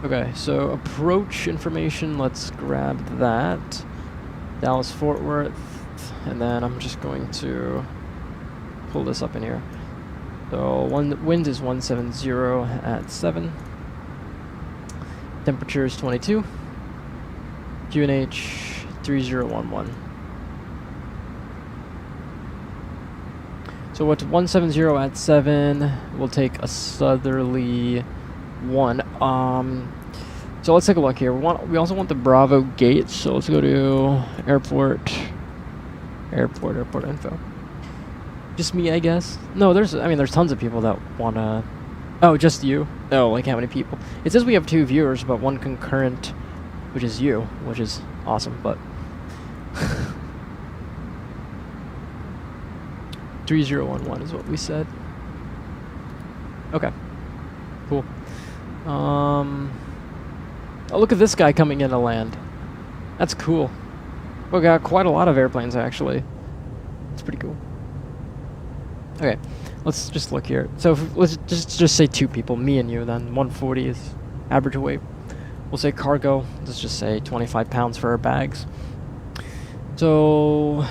Okay, so approach information, let's grab that. Dallas Fort Worth, and then I'm just going to pull this up in here. So wind is 170 at 7. Temperature is 22. QNH 3011. So what's 170 at 7? We'll take a southerly 1. So let's take a look here. We also want the Bravo gate. So let's go to airport info. Just me, I guess. No, there's tons of people that wanna. Oh, just you? Oh, like how many people? It says we have 2 viewers, but 1 concurrent, which is you, which is awesome. But 3011 is what we said. Okay, cool. Oh, look at this guy coming in to land. That's cool. We got quite a lot of airplanes actually. It's pretty cool. Okay, let's just look here. So let's just say 2 people, me and you. Then 140 is average weight. We'll say cargo. Let's just say 25 pounds for our bags. So,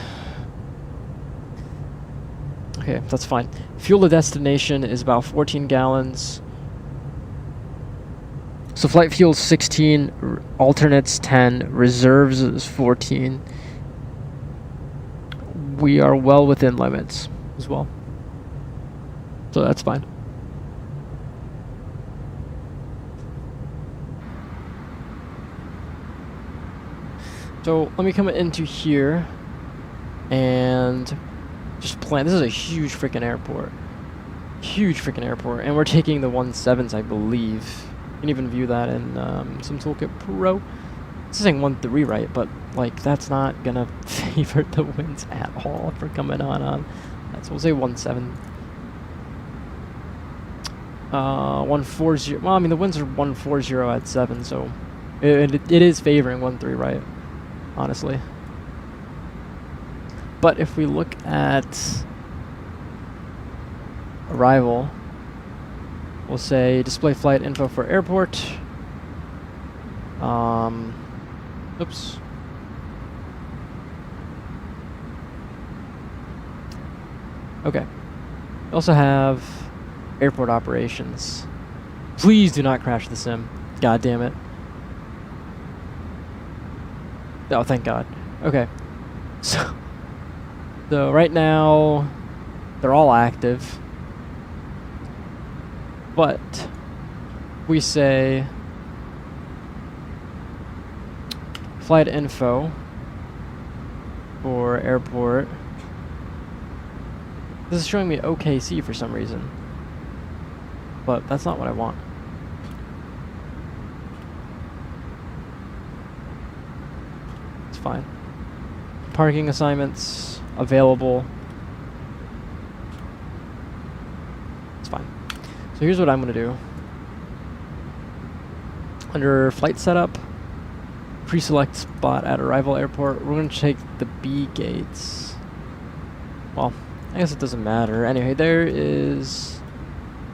okay, that's fine. Fuel to destination is about 14 gallons. So flight fuel is 16, alternates 10, reserves is 14. We are well within limits as well. So that's fine. So let me come into here and just plan. This is a huge freaking airport. Huge freaking airport. And we're taking the 17s, I believe. You can even view that in some Toolkit Pro. It's saying 1-3, right? But like that's not gonna favor the winds at all for coming on. So we'll say 1-7. 140. Well, I mean the winds are 140 at 7, so it is favoring 1-3, right? Honestly. But if we look at arrival, we'll say display flight info for airport. Oops. Okay. We also have airport operations. Please do not crash the sim. God damn it. Oh, thank God. Okay. So right now, they're all active. But we say flight info for airport. This is showing me OKC for some reason. But that's not what I want. It's fine. Parking assignments available. It's fine. So here's what I'm going to do. Under flight setup, pre-select spot at arrival airport, we're going to take the B gates. Well, I guess it doesn't matter. Anyway, there is...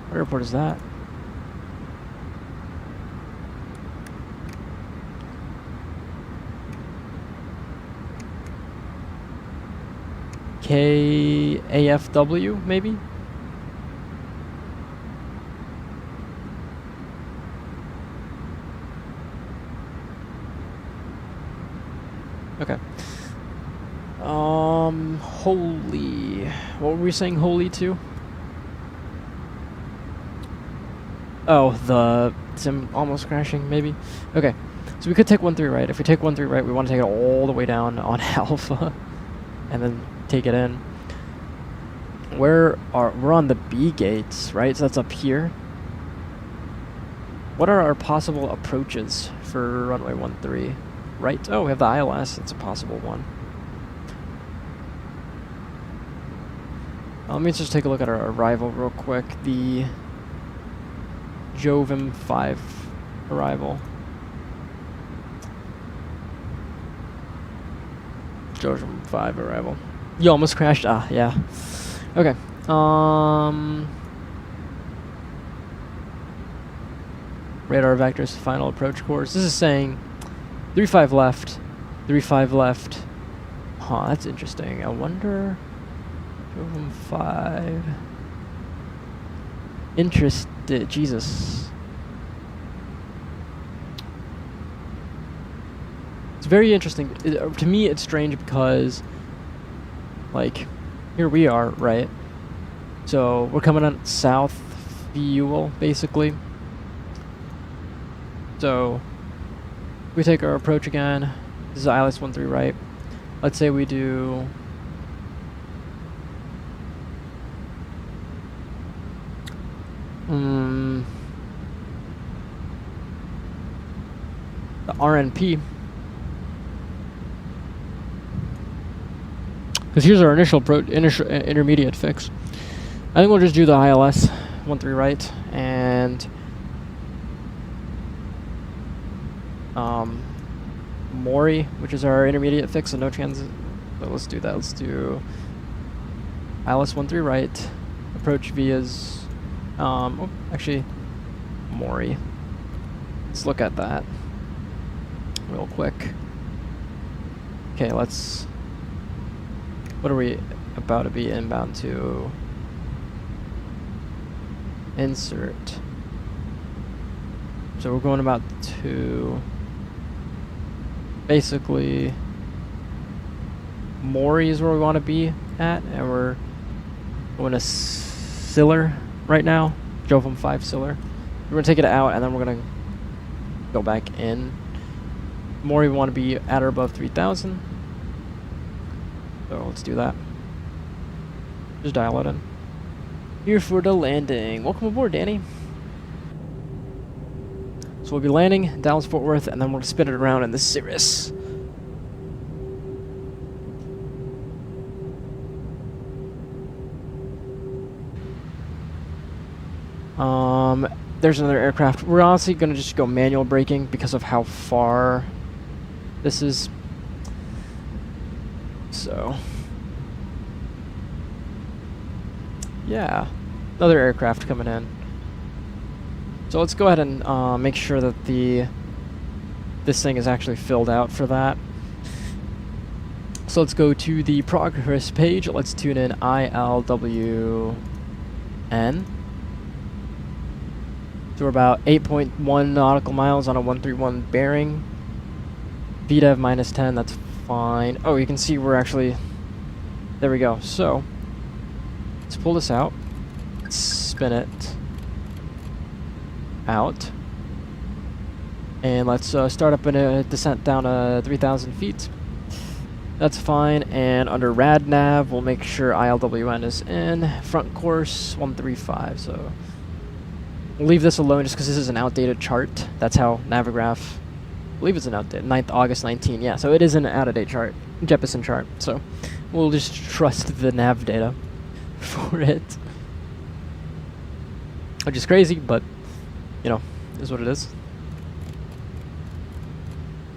What airport is that? KAFW, maybe? Okay. Holy. What were we saying holy to? Oh, the sim almost crashing, maybe? Okay. So we could take 1-3 right. If we take 1-3 right, we want to take it all the way down on alpha. And then take it in. We're on the B gates, right? So that's up here. What are our possible approaches for runway 13? Right? Oh, we have the ILS. It's a possible one. Let me just take a look at our arrival real quick. The Jovim 5 arrival. Jovim 5 arrival. You almost crashed? Ah, yeah. Okay. Radar vectors, final approach course. This is saying 35 left, 35 left. Huh, that's interesting. I wonder... Jovim 5... Interested. Jesus. It's very interesting. To me, it's strange because, like, here we are, right? So we're coming on south fuel, basically. So we take our approach again. This is ILS 13, right? Let's say we do... the RNP. Because here's our initial intermediate fix. I think we'll just do the ILS 13 right and Mori, which is our intermediate fix, so no transit. But let's do that. Let's do ILS 13 right, approach vias. Oh, actually, Mori. Let's look at that real quick. Okay, let's. What are we about to be inbound to? Insert. So we're going about to. Basically, Mori is where we want to be at, and we're going to Siller right now. Jovam 5 Siller. We're going to take it out, and then we're going to go back in. Mori, we want to be at or above 3,000. So let's do that. Just dial it in. Here for the landing. Welcome aboard, Danny. So we'll be landing Dallas Fort Worth, and then we'll spin it around in the Cirrus. There's another aircraft. We're honestly going to just go manual braking because of how far this is. So, yeah, another aircraft coming in. So let's go ahead and make sure that this thing is actually filled out for that. So let's go to the progress page. Let's tune in ILWN. So we're about 8.1 nautical miles on a 131 bearing. VDEV minus 10, that's fine. Oh, you can see we're actually, there we go. So let's pull this out, spin it out, and let's start up in a descent down to 3,000 feet. That's fine, and under rad nav we'll make sure ILWN is in front course 135. So we'll leave this alone just because this is an outdated chart. That's how Navigraph, I believe it's an outdated, August 19, yeah, so it is an out-of-date chart, Jeppesen chart, so we'll just trust the nav data for it. Which is crazy, but, you know, is what it is.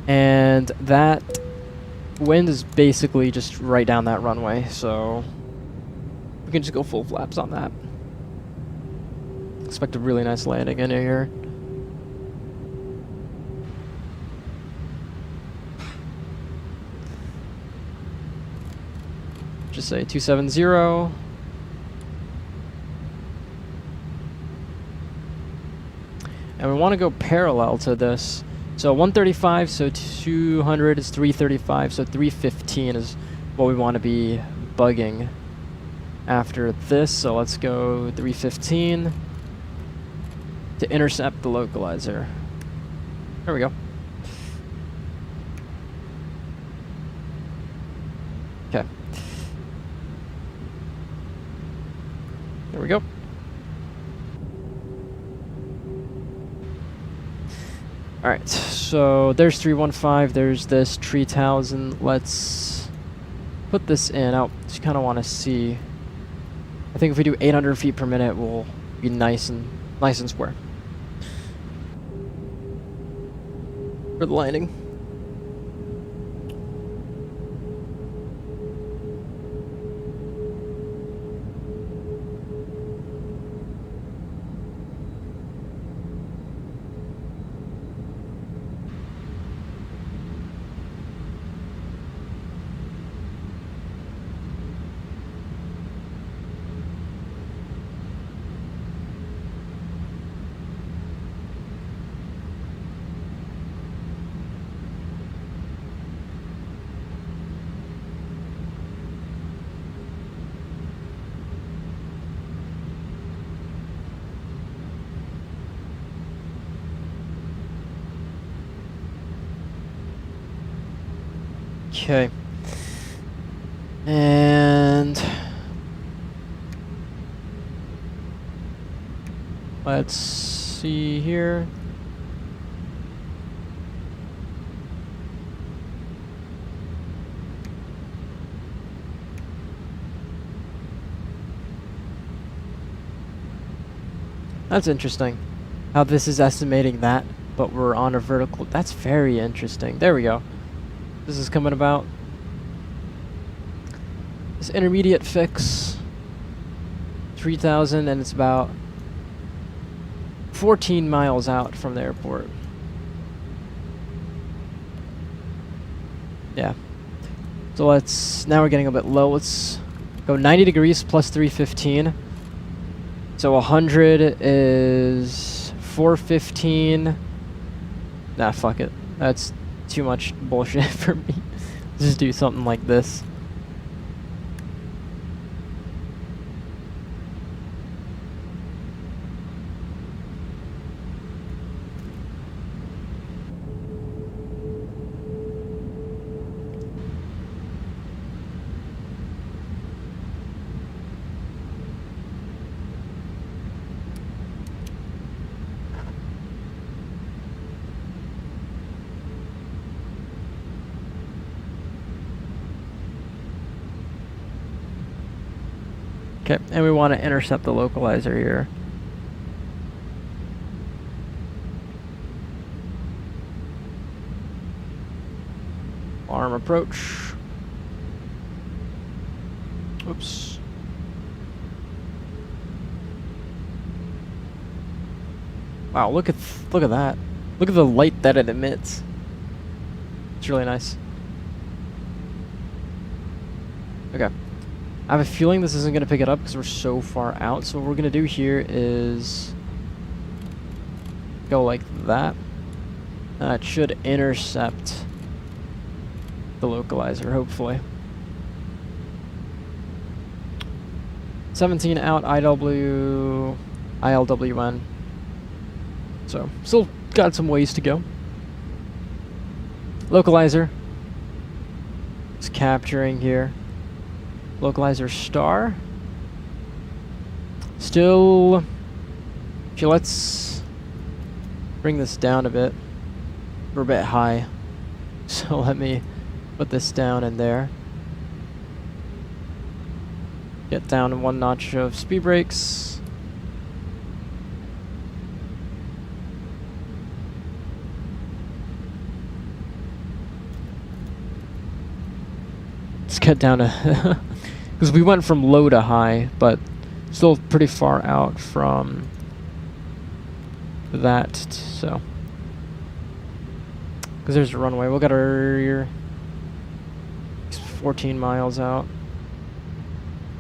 And that wind is basically just right down that runway, so we can just go full flaps on that. Expect a really nice landing in here. Just say 270. And we want to go parallel to this. So 135, so 200 is 335, so 315 is what we want to be bugging after this. So let's go 315 to intercept the localizer. There we go. Okay. There we go. Alright, so there's 315, there's this 3000. Let's put this in. I just kind of want to see. I think if we do 800 feet per minute, we'll be nice and square for the landing. Okay. And let's see here. That's interesting. How this is estimating that, but we're on a vertical. That's very interesting. There we go. This is coming about. This intermediate fix. 3,000, and it's about 14 miles out from the airport. Yeah. So now we're getting a bit low. Let's go 90 degrees plus 315. So 100 is 415. Nah, fuck it. That's too much bullshit for me. Let's just do something like this. Okay, and we want to intercept the localizer here. Arm approach. Oops. Wow, look at that. Look at the light that it emits. It's really nice. Okay. I have a feeling this isn't going to pick it up because we're so far out. So what we're going to do here is go like that. It should intercept the localizer, hopefully. 17 out, ILWN. So, still got some ways to go. Localizer. It's capturing here. Localizer star. Still, okay, let's bring this down a bit. We're a bit high. So let me put this down in there. Get down to 1 notch of speed brakes. Let's get down to because we went from low to high, but still pretty far out from that. So, because there's a runway, we'll get our 14 miles out.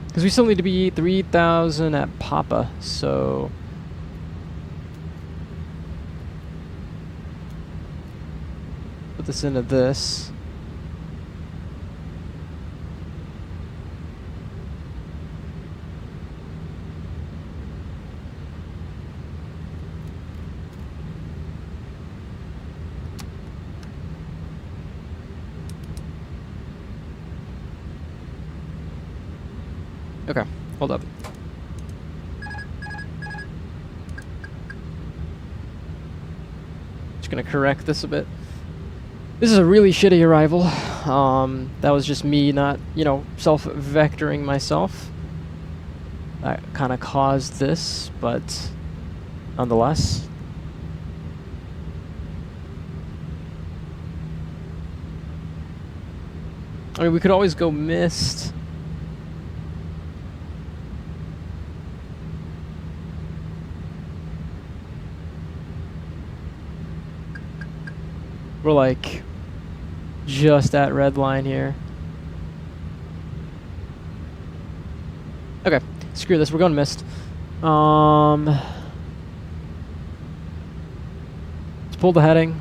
Because we still need to be 3,000 at Papa, so put this into this. Okay, hold up. Just gonna correct this a bit. This is a really shitty arrival. That was just me not, self-vectoring myself. That kind of caused this, but nonetheless. I mean, we could always go mist. We're like just at red line here. Okay, screw this. We're going mist. Let's pull the heading.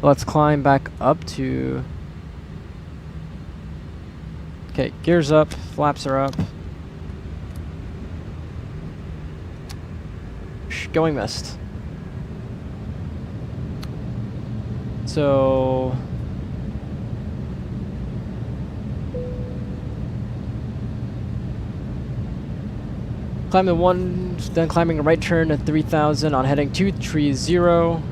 Let's climb back up to. Okay, gears up, flaps are up. Going mist. So climbing 1, then climbing a right turn at 3,000 on heading 230.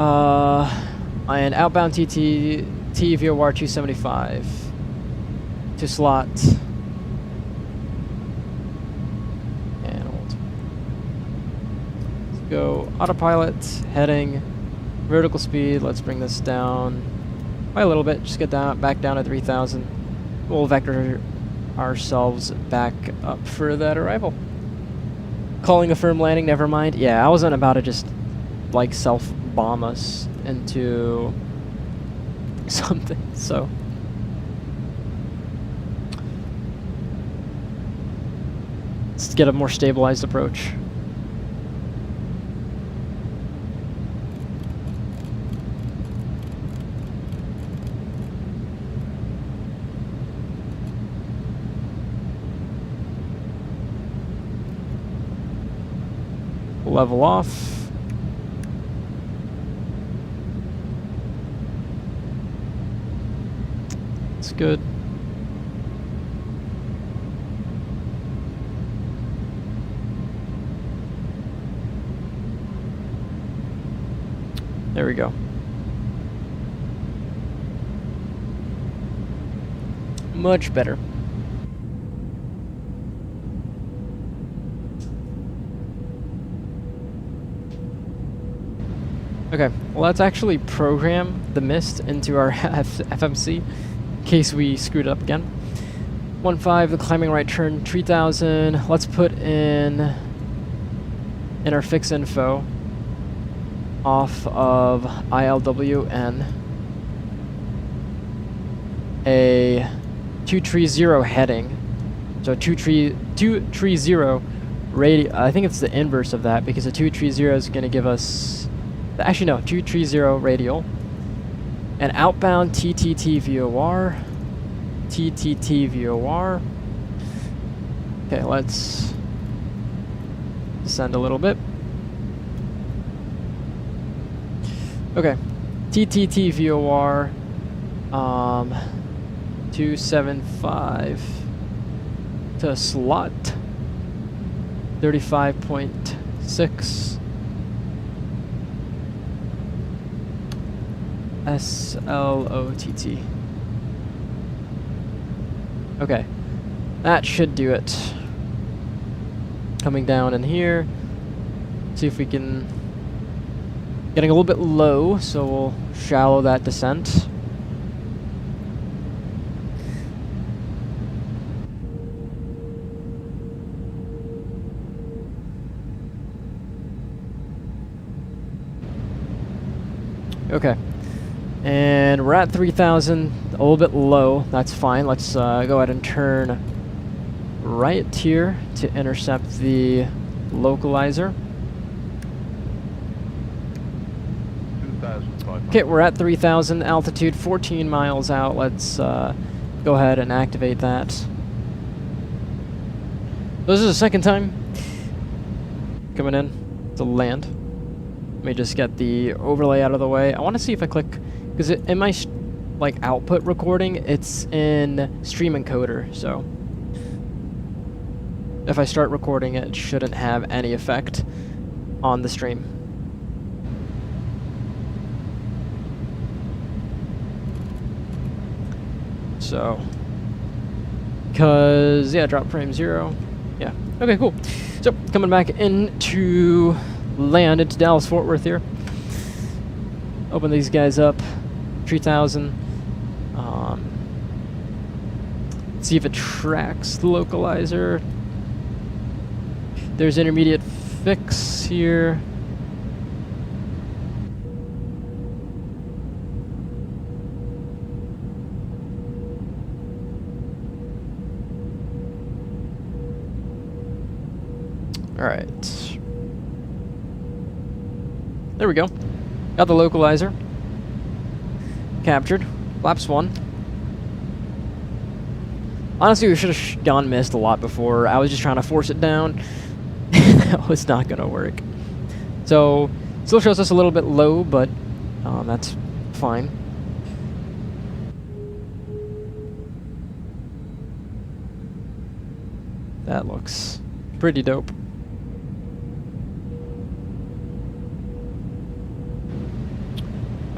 And outbound TT VOR 275 to slot. And hold. Let's go autopilot, heading, vertical speed. Let's bring this down by a little bit. Just get down, back down to 3,000. We'll vector ourselves back up for that arrival. Calling a firm landing, never mind. Yeah, I wasn't about to just like self-bomb us into something, so. Let's get a more stabilized approach. Level off. It's good. There we go. Much better. Okay, well let's actually program the mist into our FMC in case we screwed up again. 1.5, the climbing right turn, 3,000. Let's put in our fix info off of ILWN a 230 heading. So 230 radio. I think it's the inverse of that because the 230 is going to give us. Actually, no, 230 radial. And outbound TTT VOR. TTT VOR. Okay, let's descend a little bit. Okay, TTT VOR. 275 to slot. 35.6. SLOTT. Okay, that should do it. Coming down in here, see if we can. Getting a little bit low, so we'll shallow that descent. Okay. And we're at 3,000, a little bit low. That's fine. Let's go ahead and turn right here to intercept the localizer. Okay, we're at 3,000 altitude, 14 miles out. Let's go ahead and activate that. This is the second time coming in to land. Let me just get the overlay out of the way. I want to see if I click, because in my like output recording, it's in stream encoder. So if I start recording it, it shouldn't have any effect on the stream. So, because yeah, drop frame 0. Yeah. Okay, cool. So coming back into land into Dallas Fort Worth here. Open these guys up. 3,000. See if it tracks the localizer. There's intermediate fix here. All right. There we go. Got the localizer. Captured. Flaps 1. Honestly, we should have gone missed a lot before. I was just trying to force it down. That was not going to work. So, still shows us a little bit low, but that's fine. That looks pretty dope.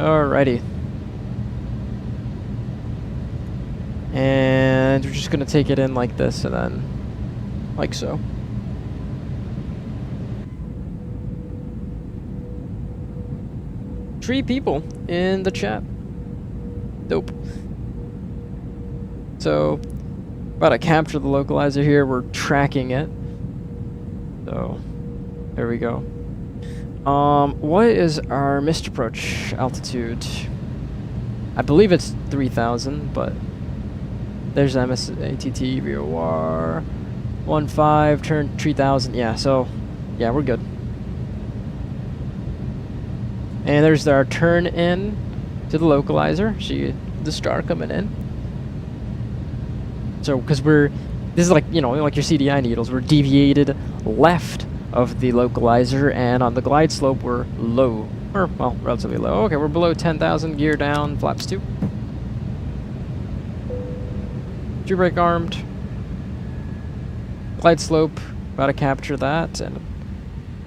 Alrighty. And we're just gonna take it in like this and then like so. Three people in the chat. Dope. So, about to capture the localizer here. We're tracking it. So, there we go. What is our missed approach altitude? I believe it's 3,000, but there's MSATT VOR 15 turn 3,000. Yeah, so yeah, we're good. And there's our turn in to the localizer. See the star coming in. So, because this is like, you know, like your CDI needles, we're deviated left of the localizer, and on the glide slope we're low, or well, relatively low. Okay, we're below 10,000, gear down, flaps 2. Gear brake armed. Glide slope, about to capture that, and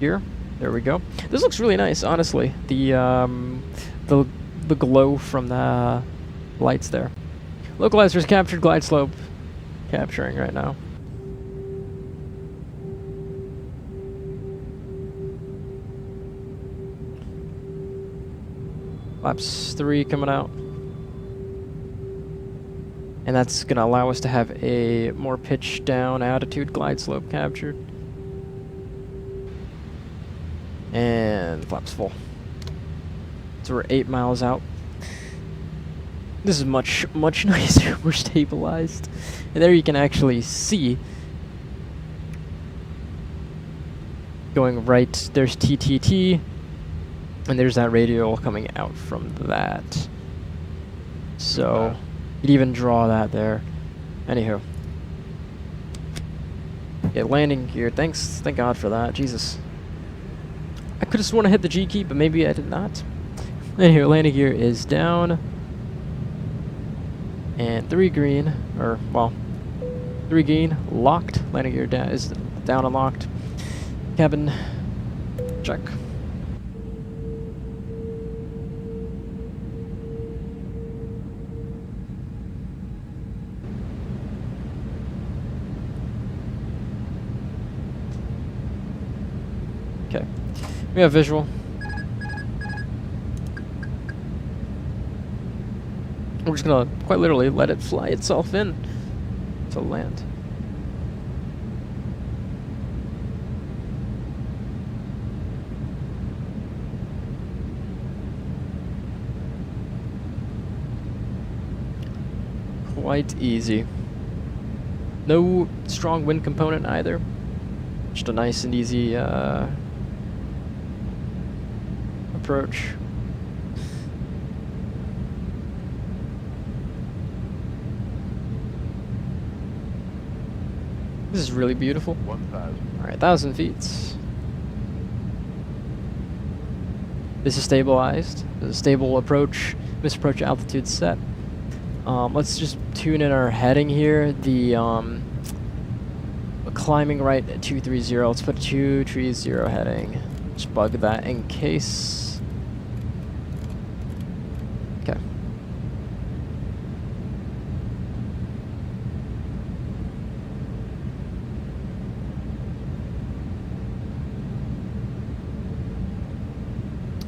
here, there we go. This looks really nice, honestly. The glow from the lights there. Localizer's captured, glide slope capturing right now. Flaps 3 coming out. And that's going to allow us to have a more pitch down altitude glide slope captured. And flaps full. So we're 8 miles out. This is much nicer. We're stabilized. And there you can actually see, going right, there's TTT, and there's that radial coming out from that. So you'd even draw that there. Anywho. Yeah, landing gear. Thanks. Thank God for that. Jesus. I could have sworn I hit the G key, but maybe I did not. Anywho, landing gear is down. And 3 green, or, well, 3 green, locked. Landing gear is down and locked. Cabin, check. Okay, we have visual. We're just gonna quite literally let it fly itself in to land. Quite easy. No strong wind component either. Just a nice and easy approach. This is really beautiful. 1,000. Alright, 1,000 feet. This is stabilized. This is a stable approach. Misapproach altitude set. Let's just tune in our heading here. The climbing right at 230. Let's put 230 heading. Just bug that in case. Okay.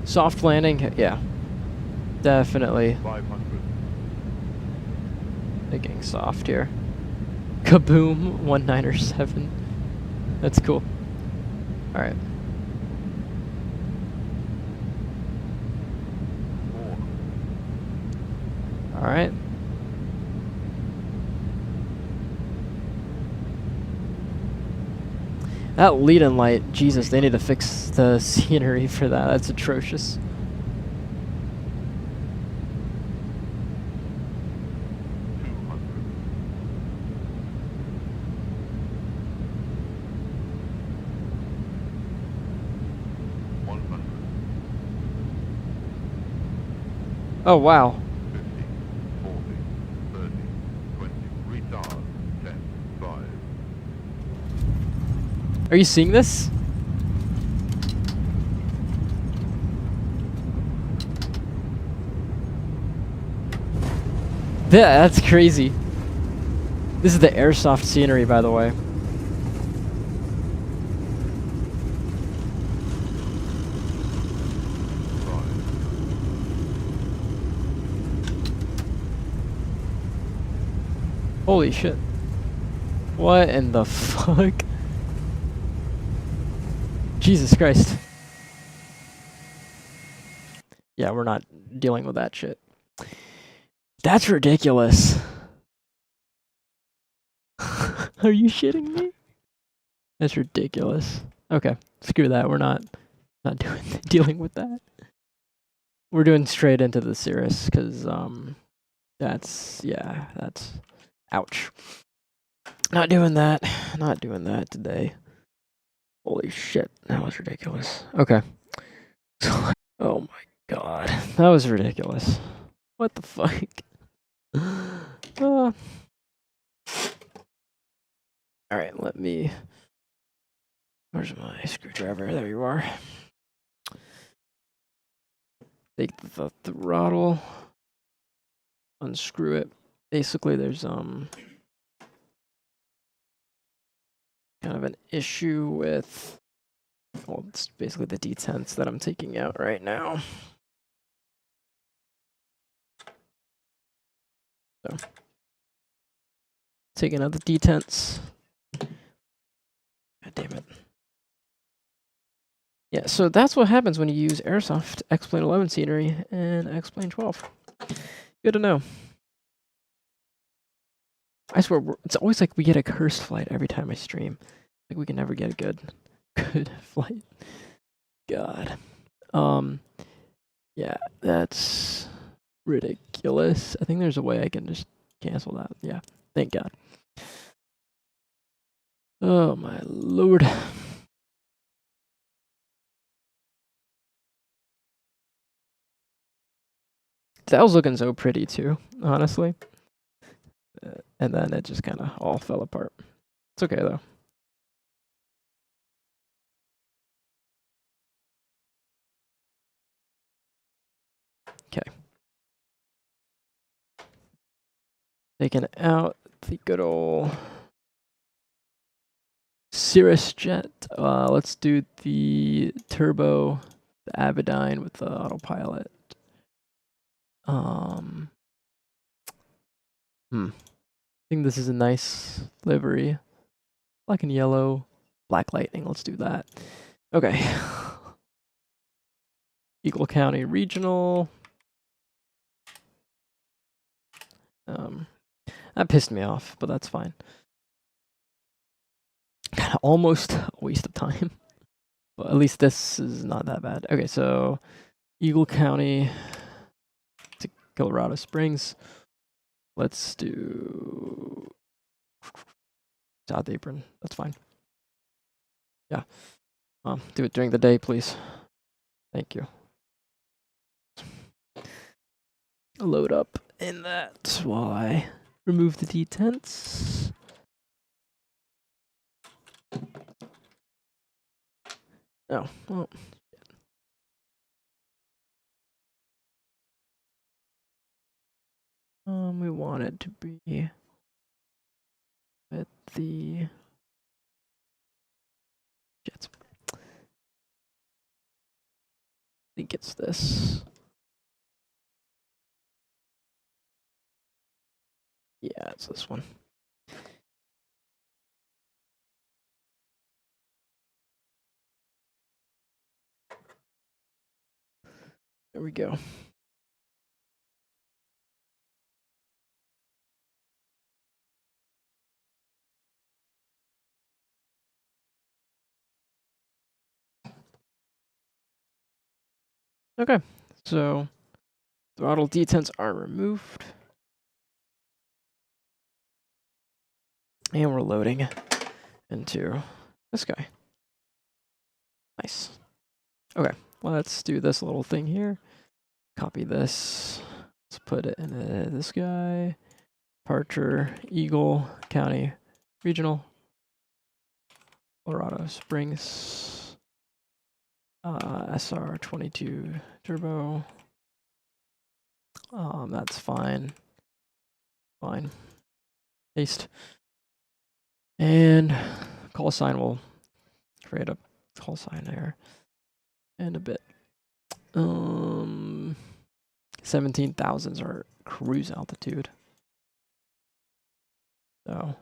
Soft landing, yeah. Definitely. 500. Thinking soft here. Kaboom, 197. That's cool. Alright. 4. Alright. That lead-in light, Jesus, they need to fix the scenery for that. That's atrocious. Oh, wow. 50, 40, 30, 20, retard, 10, 5. Are you seeing this? Yeah, that's crazy. This is the airsoft scenery, by the way. Holy shit. What in the fuck? Jesus Christ. Yeah, we're not dealing with that shit. That's ridiculous. Are you shitting me? That's ridiculous. Okay, screw that. We're not dealing with that. We're doing straight into the Cirrus because that's ouch. Not doing that. Not doing that today. Holy shit, that was ridiculous. Okay. Oh my god, that was ridiculous. What the fuck? Alright, let me... Where's my screwdriver? There you are. Take the throttle. Unscrew it. Basically, there's kind of an issue with... Well, it's basically the detents that I'm taking out right now. So, taking out the detents. God damn it. Yeah, so that's what happens when you use Airsoft X-Plane 11 scenery and X-Plane 12. Good to know. I swear, it's always like we get a cursed flight every time I stream. Like we can never get a good flight. God. Yeah, that's ridiculous. I think there's a way I can just cancel that. Yeah, thank God. Oh my lord. That was looking so pretty too, honestly. And then it just kind of all fell apart. It's okay though. Okay. Taking out the good old Cirrus jet. Let's do the turbo, the Avidyne with the autopilot. I think this is a nice livery. Black and yellow, black lightning. Let's do that. Okay. Eagle County Regional. That pissed me off, but that's fine. Almost a waste of time. But at least this is not that bad. Okay, so Eagle County to Colorado Springs. Let's do South Apron. That's fine. Yeah. Do it during the day, please. Thank you. Load up in that while I remove the detents. Oh, well. We want it to be with the jets. I think it's this. Yeah, it's this one. There we go. Okay, so throttle detents are removed. And we're loading into this guy. Nice. Okay, let's do this little thing here. Copy this. Let's put it in this guy. Departure, Eagle County Regional. Colorado Springs. Sr22 turbo. That's fine. Fine. Paste. And call sign will create a call sign there. And a bit. 17,000s are cruise altitude. So.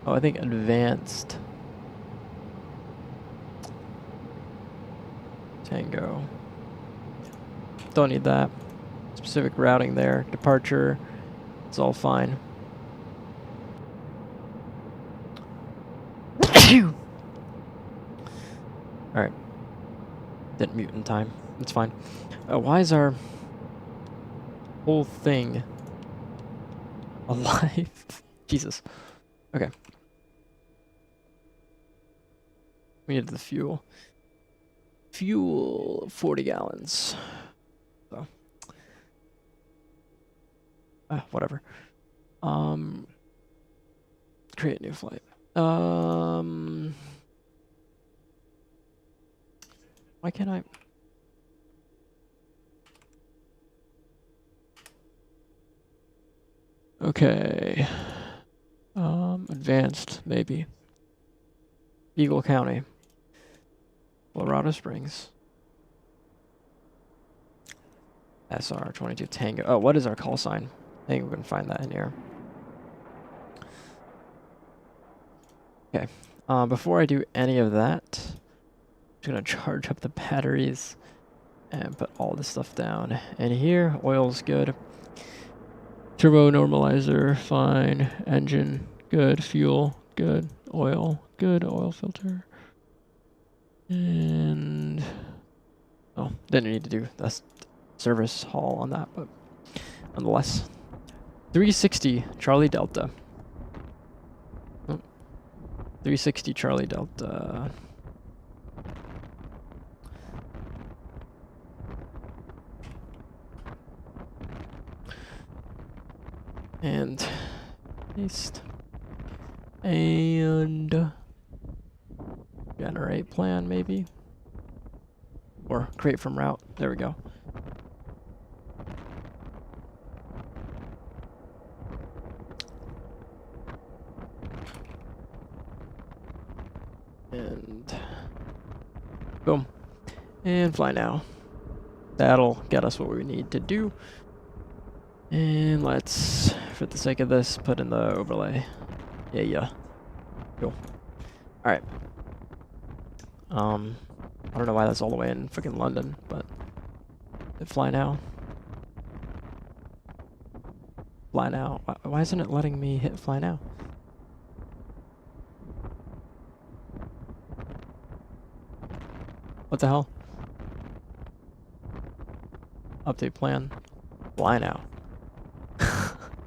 Oh, I think advanced. Tango. Don't need that. Specific routing there. Departure. It's all fine. Alright. Didn't mute in time. It's fine. Why is our whole thing alive? Jesus. Okay. We needed the fuel. Fuel, 40 gallons. So. Whatever. Create new flight. Why can't I? Okay. Advanced, maybe. Eagle County. Colorado Springs. Sr22 Tango. Oh, what is our call sign? I think we can find that in here. Okay. Before I do any of that, I'm just gonna charge up the batteries and put all this stuff down. And here, oil's good. Turbo normalizer, fine. Engine, good. Fuel, good. Oil, good. Oil filter. And oh, didn't need to do that service haul on that, but nonetheless. 360 Charlie Delta. Oh, 360 Charlie Delta. And paste. And generate plan maybe. Or create from route. There we go. And boom. And fly now. That'll get us what we need to do. And let's, for the sake of this, put in the overlay. Yeah. Cool. Alright. I don't know why that's all the way in freaking London, but fly now. Fly now. Why isn't it letting me hit fly now? What the hell? Update plan. Fly now.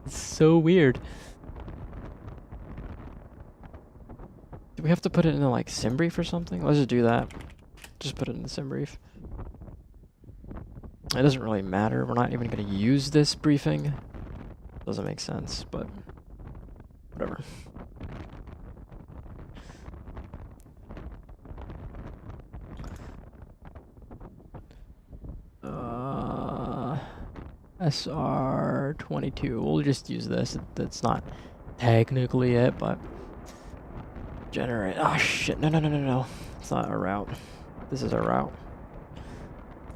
It's so weird. Do we have to put it in the like sim brief or something? Let's just do that. Just put it in the sim brief. It doesn't really matter. We're not even going to use this briefing. Doesn't make sense, but whatever. Sr22. We'll just use this. That's not technically it, but generate. Oh shit! No. It's not a route. This is our route.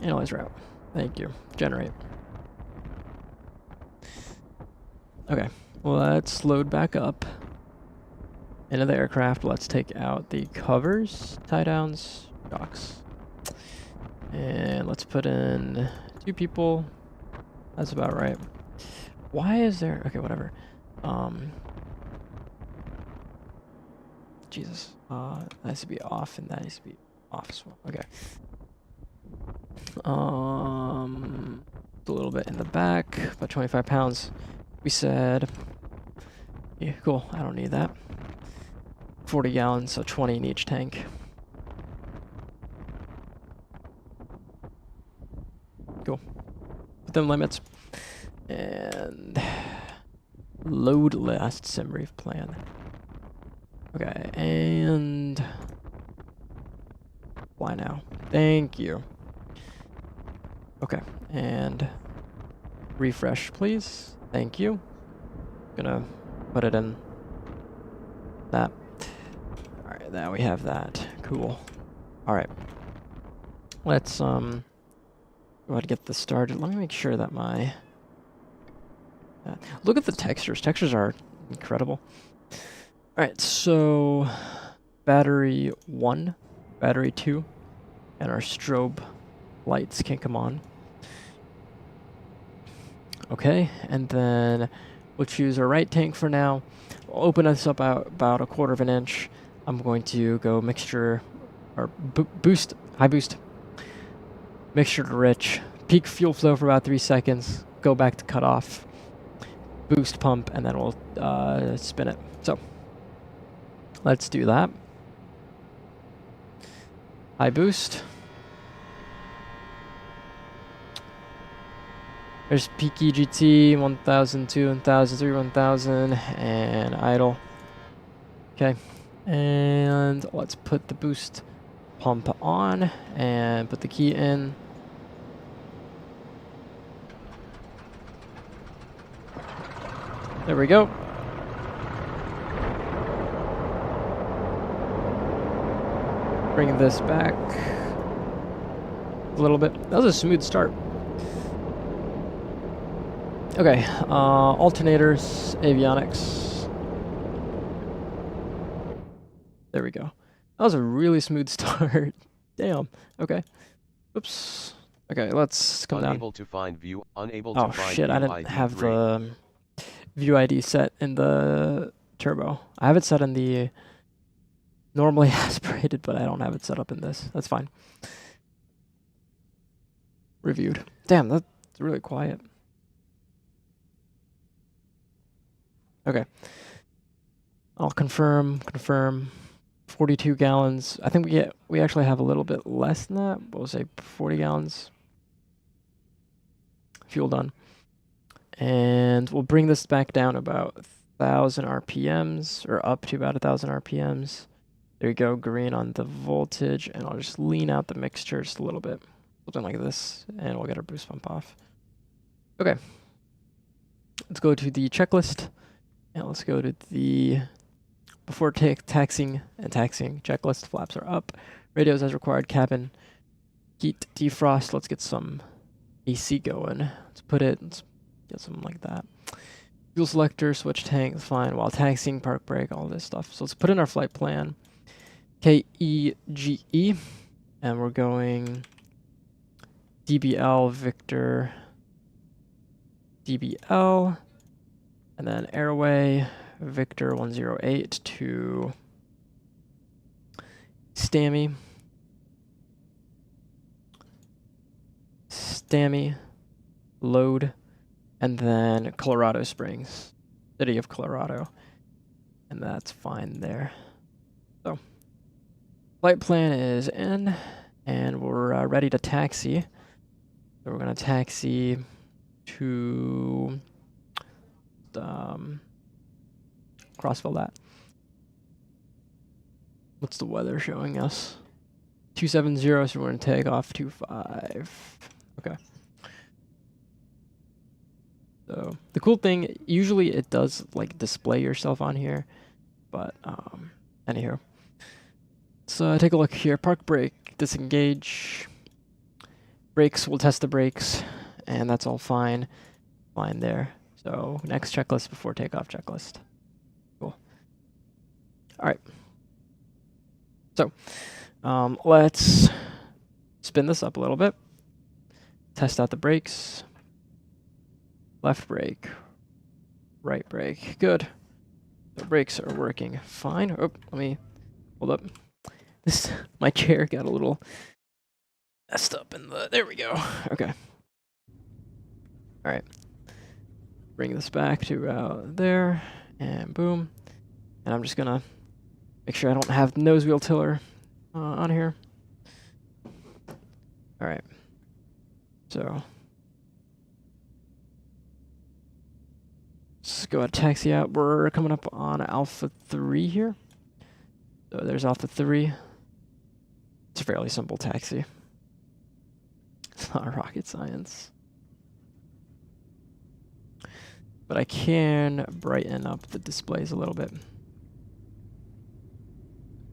Analyze route. Thank you. Generate. Okay. Well, let's load back up into the aircraft. Let's take out the covers, tie downs, shocks, and let's put in 2 people. That's about right. Why is there? Okay, whatever. Jesus. That needs to be off, and that needs to be off as well. Okay. A little bit in the back, about 25 pounds. We said. Yeah, cool. I don't need that. 40 gallons, so 20 in each tank. Cool. Within limits. And load last sim brief plan. Okay, and fly now. Thank you. Okay, and refresh, please. Thank you. Gonna put it in that. All right, now we have that. Cool. All right. Let's go ahead and get this started. Let me make sure that my look at the textures. Textures are incredible. All right, so battery 1, battery 2, and our strobe lights can come on. Okay, and then we'll choose our right tank for now. We'll open this up about 1/4 of an inch. I'm going to go mixture, or boost, high boost, mixture to rich, peak fuel flow for about 3 seconds, go back to cutoff, boost pump, and then we'll spin it. So let's do that. High boost. There's peak EGT, 1002, 1003, 1000, and idle. Okay, and let's put the boost pump on and put the key in. There we go. Bring this back a little bit. That was a smooth start. Okay, alternators, avionics. There we go. That was a really smooth start. Damn. Okay. Oops. Okay, let's come down. Unable to find view. Unable Oh to find shit, I view didn't ID have green. the view ID set in the turbo. I have it set in the normally aspirated, but I don't have it set up in this. That's fine. Reviewed. Damn, that's really quiet. Okay. I'll confirm. 42 gallons. I think we actually have a little bit less than that. We'll say 40 gallons. Fuel done. And we'll bring this back down about 1,000 RPMs, or up to about 1,000 RPMs. There you go, green on the voltage, and I'll just lean out the mixture just a little bit. Something like this, and we'll get our boost pump off. Okay. Let's go to the checklist, and let's go to the before taxing and taxiing checklist. Flaps are up. Radios as required. Cabin heat defrost. Let's get some AC going. Let's get something like that. Fuel selector, switch tank, fine. While taxiing, park brake, all this stuff. So let's put in our flight plan. KEGE, and we're going DBL Victor DBL, and then airway Victor 108 to Stammy. Load, and then Colorado Springs, City of Colorado, and that's fine there. So flight plan is in, and we're ready to taxi. So we're gonna taxi to crossfill that. What's the weather showing us? 270, so we're gonna take off 25. Okay. So the cool thing, usually it does like display yourself on here, but anywho. So take a look here. Park brake, disengage. Brakes, we'll test the brakes, and that's all fine. Fine there. So next checklist before takeoff checklist. Cool. All right. So let's spin this up a little bit. Test out the brakes. Left brake, right brake. Good. The brakes are working fine. Oh, let me hold up. My chair got a little messed up in the. There we go. Okay. All right. Bring this back to there, and boom. And I'm just gonna make sure I don't have the nose wheel tiller on here. All right. So. Let's go ahead and taxi out. We're coming up on Alpha 3 here. So there's Alpha 3. It's a fairly simple taxi. It's not rocket science. But I can brighten up the displays a little bit.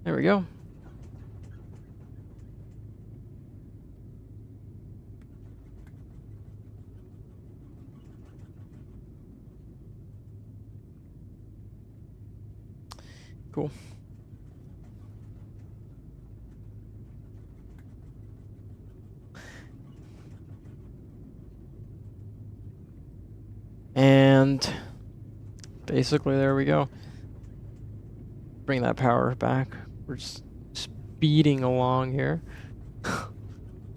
There we go. Cool. And basically there we go. Bring that power back. We're just speeding along here. So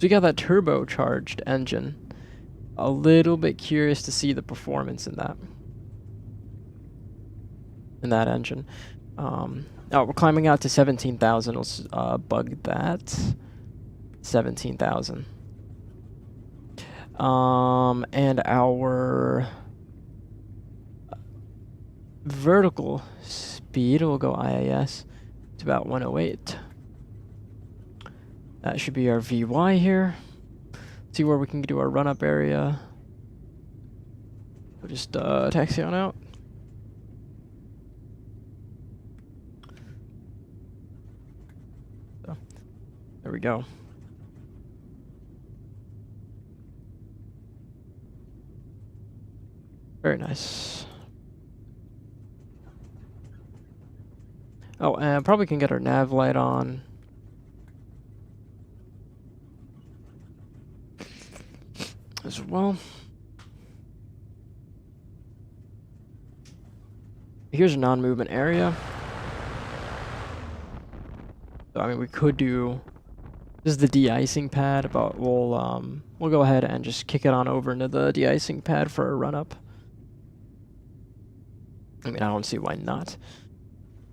we got that turbocharged engine. A little bit curious to see the performance in that. Engine. Oh, we're climbing out to 17,000. Let's bug that. 17,000. And our vertical speed will go IAS to about 108. That should be our VY here. See where we can do our run-up area. We'll just taxi on out. So, there we go. Very nice. Oh, and probably can get our nav light on. As well. Here's a non-movement area. So, I mean, we could do... This is the de-icing pad, but we'll go ahead and just kick it on over into the de-icing pad for a run-up. I mean, I don't see why not.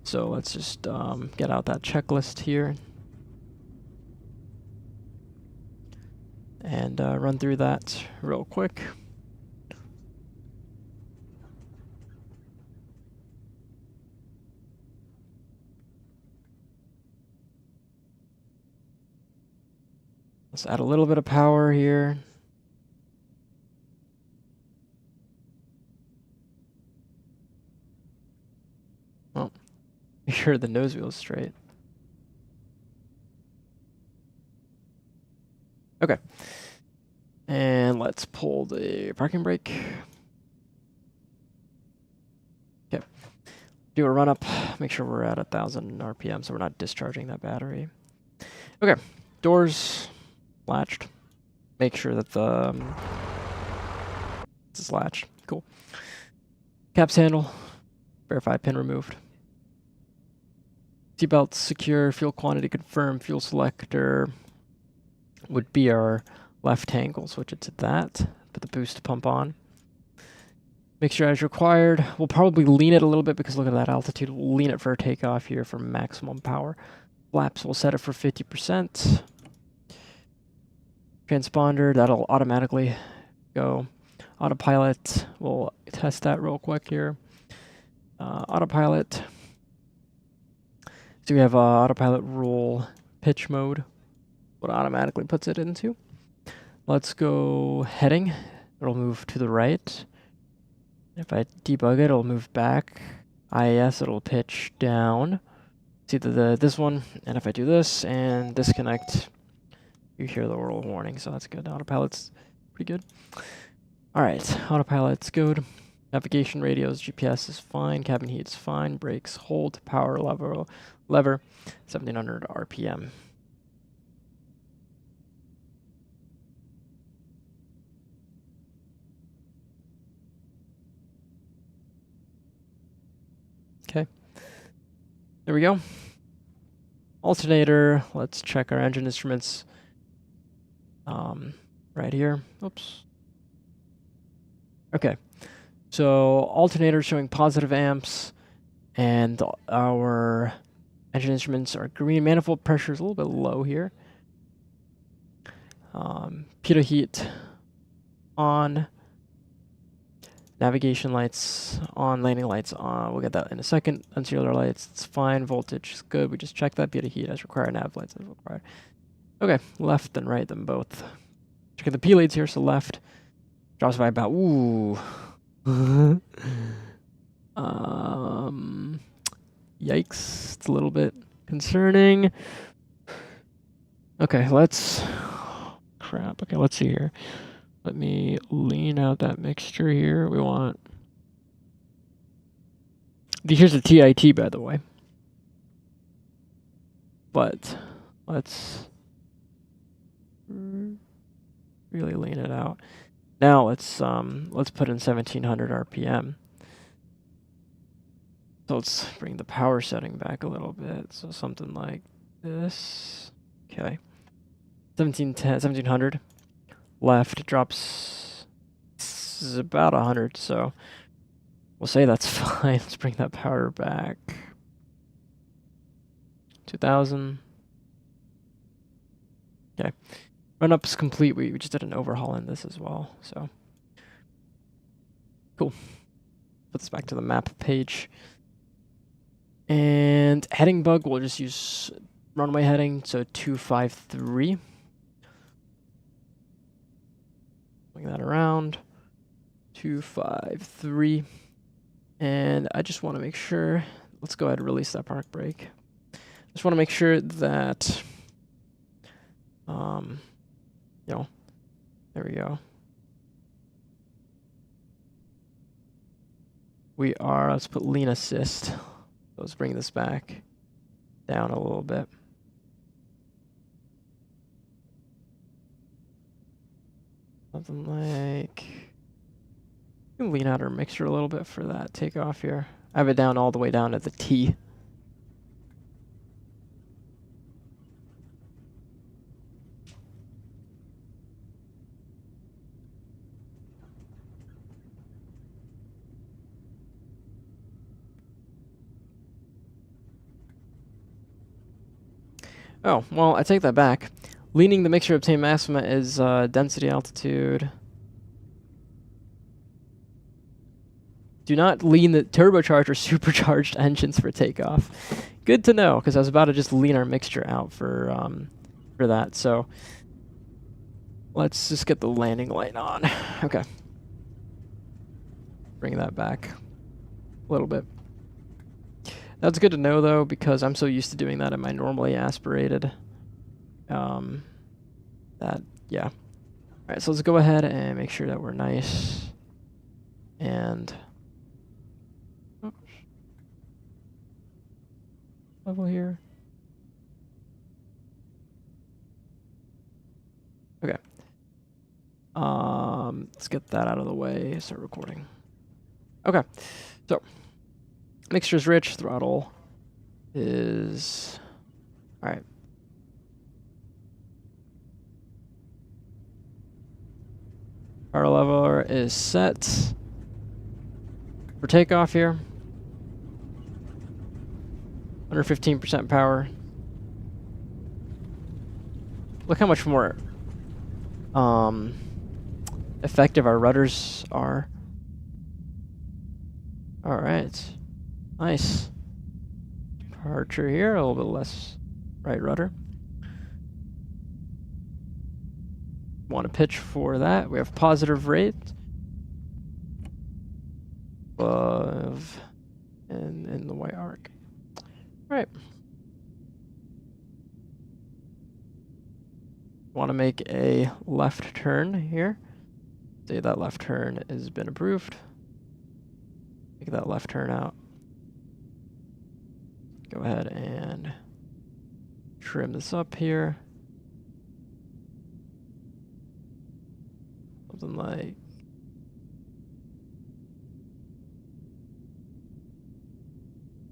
So let's just get out that checklist here. And run through that real quick. Let's add a little bit of power here. Well, make sure the nose wheel is straight. Okay. And let's pull the parking brake. Okay. Do a run up. Make sure we're at 1,000 RPM so we're not discharging that battery. Okay. Doors latched. Make sure that the this is latched. Cool. Caps handle. Verify pin removed. Seatbelt secure. Fuel quantity confirmed. Fuel selector would be our left tangle. Switch it to that. Put the boost pump on. Make sure as required. We'll probably lean it a little bit because look at that altitude. We'll lean it for a takeoff here for maximum power. Flaps, we'll set it for 50%. Transponder, that'll automatically go. Autopilot, we'll test that real quick here. Autopilot. So we have autopilot rule pitch mode. What automatically puts it into. Let's go heading. It'll move to the right. If I debug it, it'll move back. IAS, it'll pitch down. It's either this one, and if I do this and disconnect, you hear the oral warning, so that's good. Autopilot's pretty good. All right, autopilot's good. Navigation radios, GPS is fine. Cabin heat's fine. Brakes hold. Power lever 1700 RPM. Okay. There we go. Alternator, let's check our engine instruments. Right here. Oops. Okay. So alternator showing positive amps, and our engine instruments are green. Manifold pressure is a little bit low here. Pitot heat on. Navigation lights on, landing lights on. We'll get that in a second. Interior lights, it's fine. Voltage is good. We just checked that. Pitot heat as required. Nav lights as required. Okay, left and right them both. Check the P leads here, so left drops by about ooh. Yikes! It's a little bit concerning. Okay, let's. Crap. Okay, let's see here. Let me lean out that mixture here. We want. Here's the TIT, by the way. But let's really lean it out. Now let's put in 1700 RPM. So let's bring the power setting back a little bit. So something like this. Okay. 1700. Left drops about 100, so we'll say that's fine. Let's bring that power back. 2000. Okay. Run up's complete. We just did an overhaul in this as well, so cool. Put this back to the map page. And heading bug, we'll just use runway heading, so 253. Bring that around. 253. And I just want to make sure, let's go ahead and release that park brake. Just want to make sure that, you know, there we go. We are, let's put lean assist. Let's bring this back down a little bit. Something like, you can lean out our mixture a little bit for that takeoff here. I have it down all the way down to the T. Oh, well, I take that back. Leaning the mixture to obtain maximum is density altitude. Do not lean the turbocharged or supercharged engines for takeoff. Good to know, because I was about to just lean our mixture out for that. So let's just get the landing light on. Okay. Bring that back a little bit. That's good to know, though, because I'm so used to doing that in my normally aspirated. Yeah. All right, so let's go ahead and make sure that we're nice. And level here. Okay. Let's get that out of the way. Start recording. Okay. So mixture's rich. Throttle is all right. Power leveler is set for takeoff here. 115% power. Look how much more effective our rudders are. All right, nice. Departure here, a little bit less right rudder. Want to pitch for that. We have positive rate of in the white arc. All right. Want to make a left turn here. Say that left turn has been approved. Take that left turn out. Go ahead and trim this up here. Something like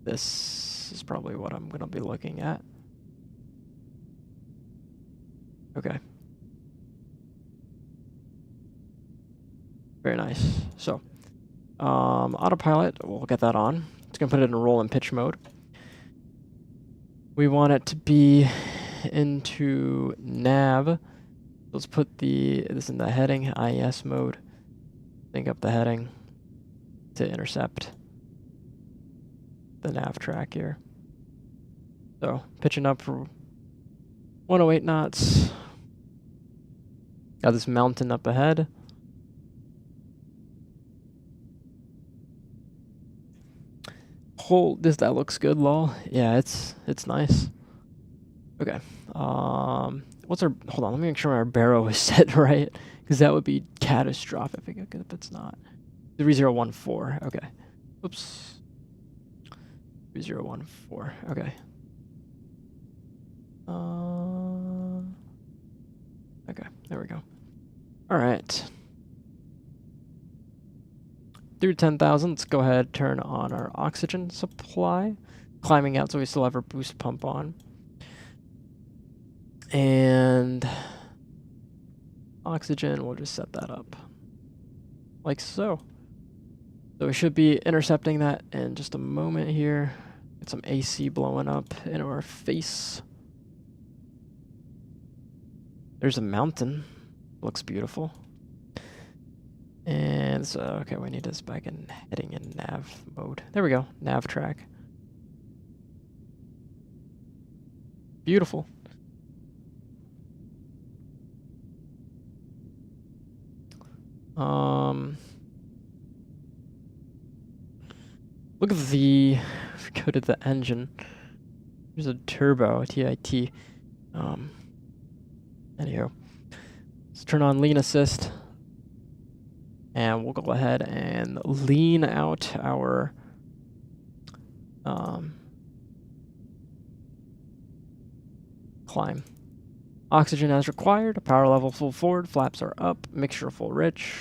this is probably what I'm going to be looking at. Okay. Very nice. So, autopilot, we'll get that on. It's going to put it in roll and pitch mode. We want it to be into nav. Let's put this in the heading, IES mode. Sync up the heading to intercept the nav track here. So, pitching up for 108 knots. Got this mountain up ahead. That looks good, lol. Yeah, it's nice. Okay. What's our, hold on, let me make sure our barrow is set right, because that would be catastrophic if it's not. 3014. Okay. Oops. 3014. Okay. Okay, there we go. All right. Through 10,000, let's go ahead and turn on our oxygen supply. Climbing out so we still have our boost pump on. And oxygen, we'll just set that up. Like so. So we should be intercepting that in just a moment here. Get some AC blowing up into our face. There's a mountain. Looks beautiful. And so, okay, we need this back in heading in nav mode. There we go, nav track. Beautiful. Look at the, go to the engine. There's a turbo, TIT. Anyhow, let's turn on lean assist. And we'll go ahead and lean out our climb. Oxygen as required, power level full forward, flaps are up, mixture full rich,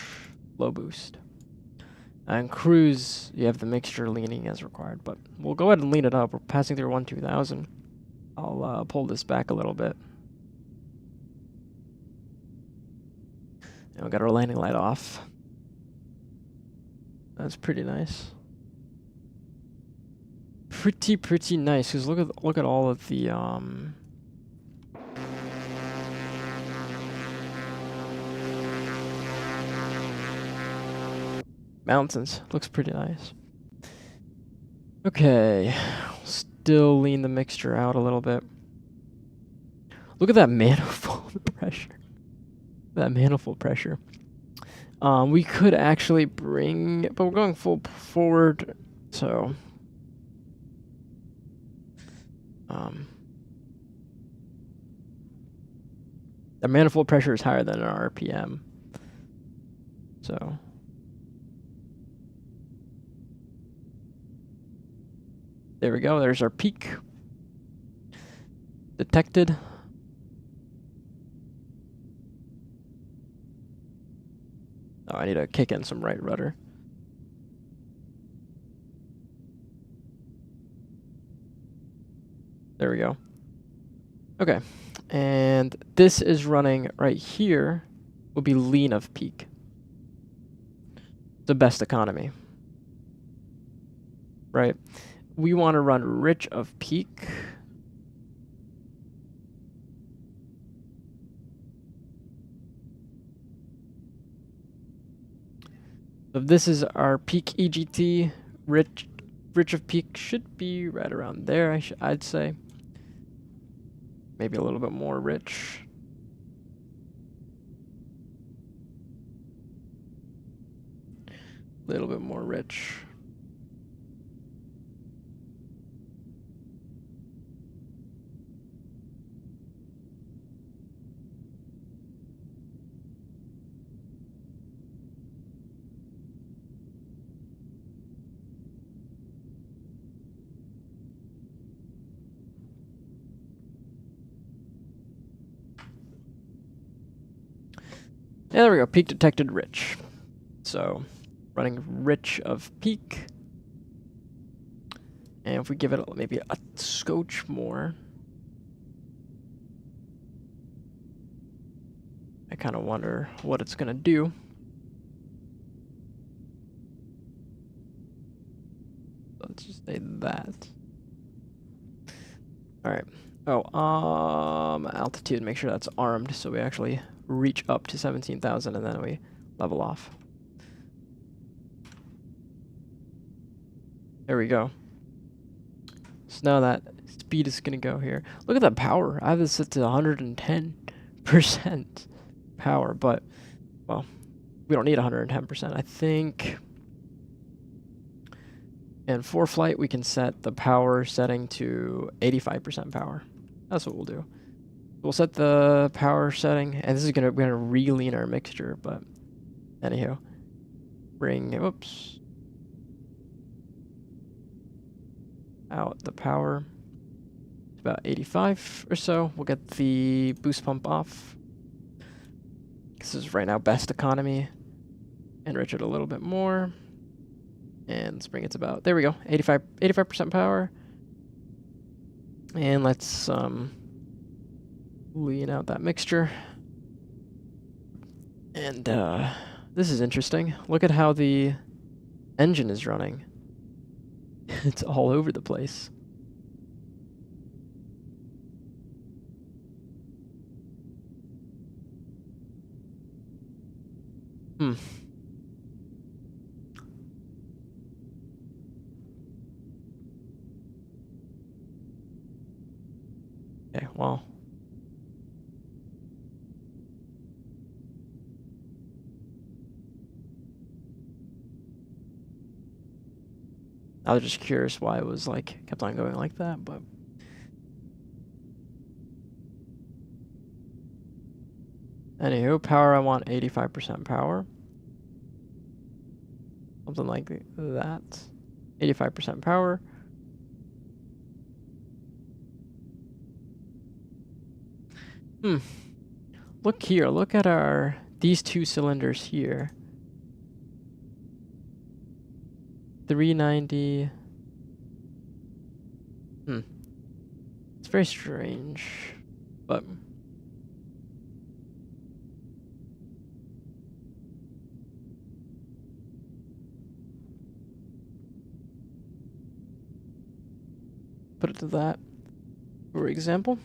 low boost. And cruise, you have the mixture leaning as required, but we'll go ahead and lean it up. We're passing through 12,000. I'll pull this back a little bit. And we got our landing light off. That's pretty nice. Pretty nice. Cause look at all of the mountains. Looks pretty nice. Okay, still lean the mixture out a little bit. Look at that manifold pressure. That manifold pressure. We could actually bring, but we're going full forward, so the manifold pressure is higher than our RPM. So there we go. There's our peak detected. Oh, I need to kick in some right rudder. There we go. Okay, and this is running right here will be lean of peak. The best economy, right? We want to run rich of peak. So this is our peak EGT. Rich of peak should be right around there, I'd say. Maybe a little bit more rich. A little bit more rich. Yeah, there we go. Peak detected rich. So running rich of peak. And if we give it maybe a scotch more. I kind of wonder what it's going to do. Let's just say that. All right. Oh, altitude, make sure that's armed so we actually reach up to 17,000 and then we level off. There we go. So now that speed is gonna go here. Look at that power. I have this set to 110%. power, but, well, we don't need 110%. I think, and for flight, we can set the power setting to 85% power. That's what we'll do. We'll set the power setting, and this is we're gonna re-lean our mixture, but anyhow, whoops, out the power. About 85 or so. We'll get the boost pump off. This is right now best economy. Enrich it a little bit more. And let's bring it to about, there we go, 85% power. And let's lean out that mixture. And this is interesting. Look at how the engine is running. It's all over the place. Okay, well. I was just curious why it was like, kept on going like that, but. Anywho, power, I want 85% power. Something like that. 85% power. Look here, look at these two cylinders here. 390. It's very strange, but. Put it to that, for example.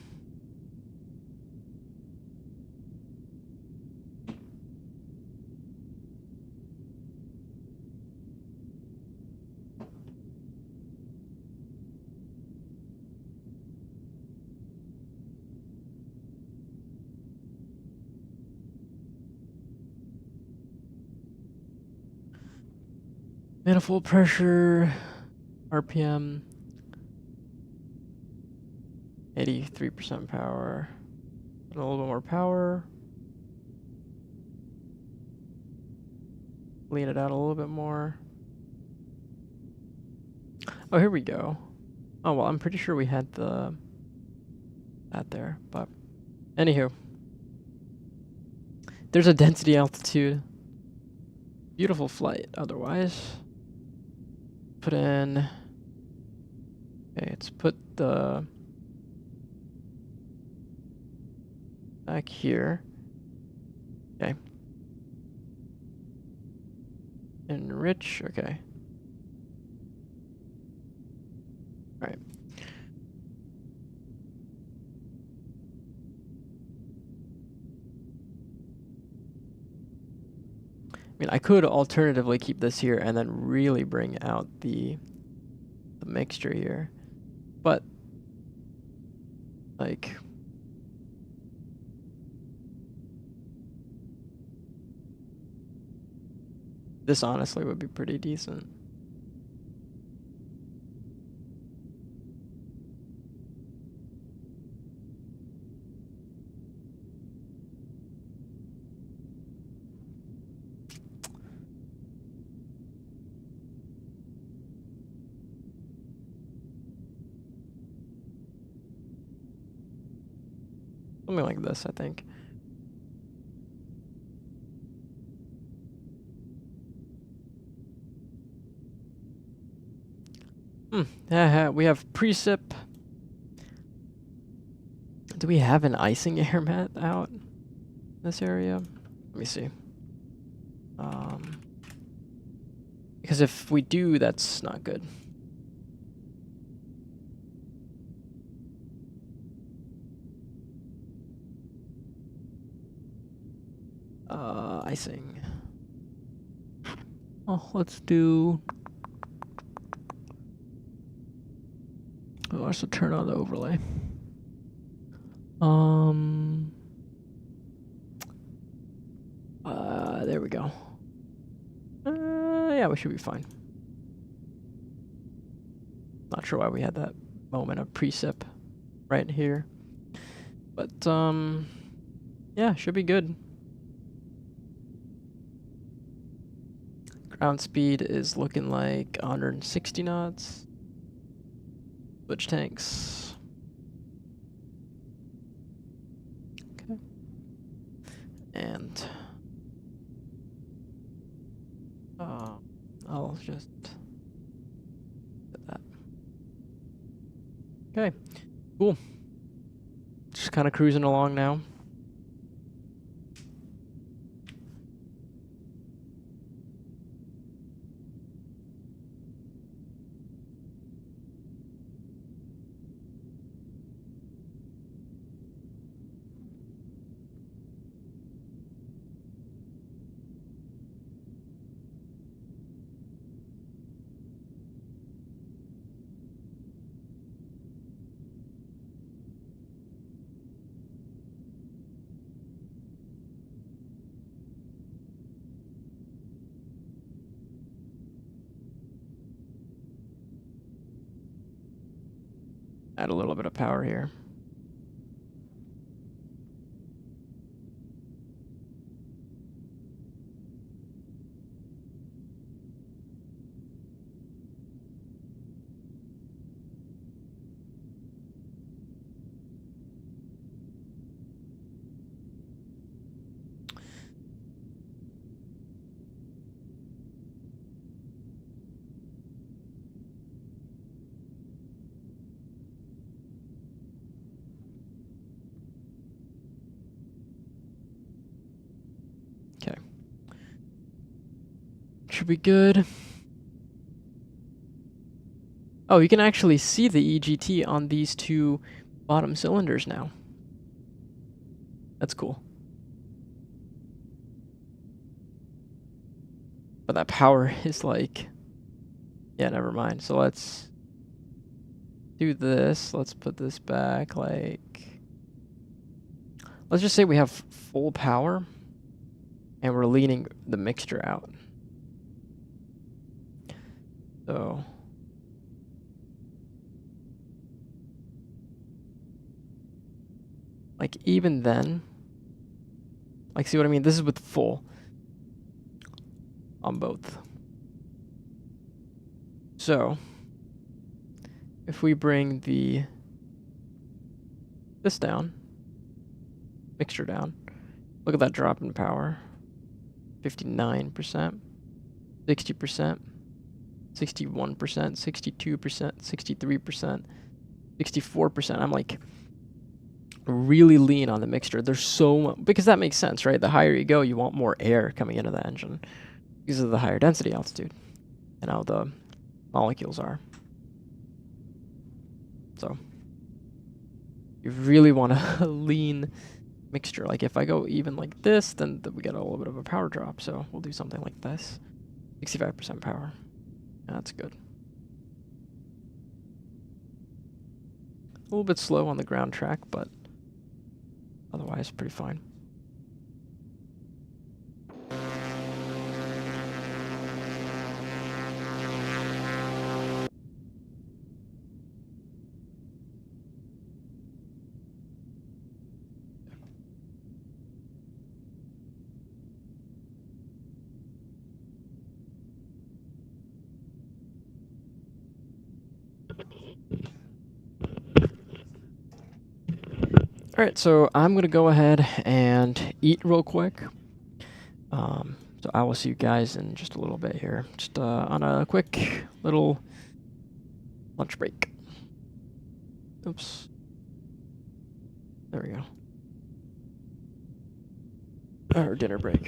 Manifold pressure, RPM. 83% power. A little bit more power. Lean it out a little bit more. Oh, here we go. Oh, well, I'm pretty sure we had that there, but anywho. There's a density altitude. Beautiful flight otherwise. Put in. Okay, let's put the back here. Okay. Enrich. Okay. All right. I mean, I could alternatively keep this here and then really bring out the mixture here, but like. This honestly would be pretty decent. Something like this, I think. We have precip. Do we have an icing air mat out in this area? Let me see. Because if we do, that's not good. Icing. Oh, let's do. Oh, let's turn on the overlay. we go. Yeah, we should be fine. Not sure why we had that moment of precip right here. But, yeah, should be good. Ground speed is looking like 160 knots. Switch tanks. Okay. And I'll just put that. Okay, cool. Just kind of cruising along now. Add a little bit of power here. Okay. Should be good. Oh, you can actually see the EGT on these two bottom cylinders now. That's cool. But that power is like... Yeah, never mind. So let's do this. Let's put this back like... Let's just say we have full power and we're leaning the mixture out. So... Like, even then... Like, see what I mean? This is with full. On both. So... If we bring this down, mixture down, look at that drop in power. 59%, 60%, 61%, 62%, 63%, 64%. I'm like really lean on the mixture. There's so much, because that makes sense, right? The higher you go, you want more air coming into the engine because of the higher density altitude and how the molecules are. So you really want a lean mixture. Like if I go even like this, then we get a little bit of a power drop. So we'll do something like this. 65% power. That's good. A little bit slow on the ground track, but otherwise pretty fine. Alright, so I'm going to go ahead and eat real quick. So I will see you guys in just a little bit here. Just on a quick little lunch break. Oops. There we go. Or dinner break.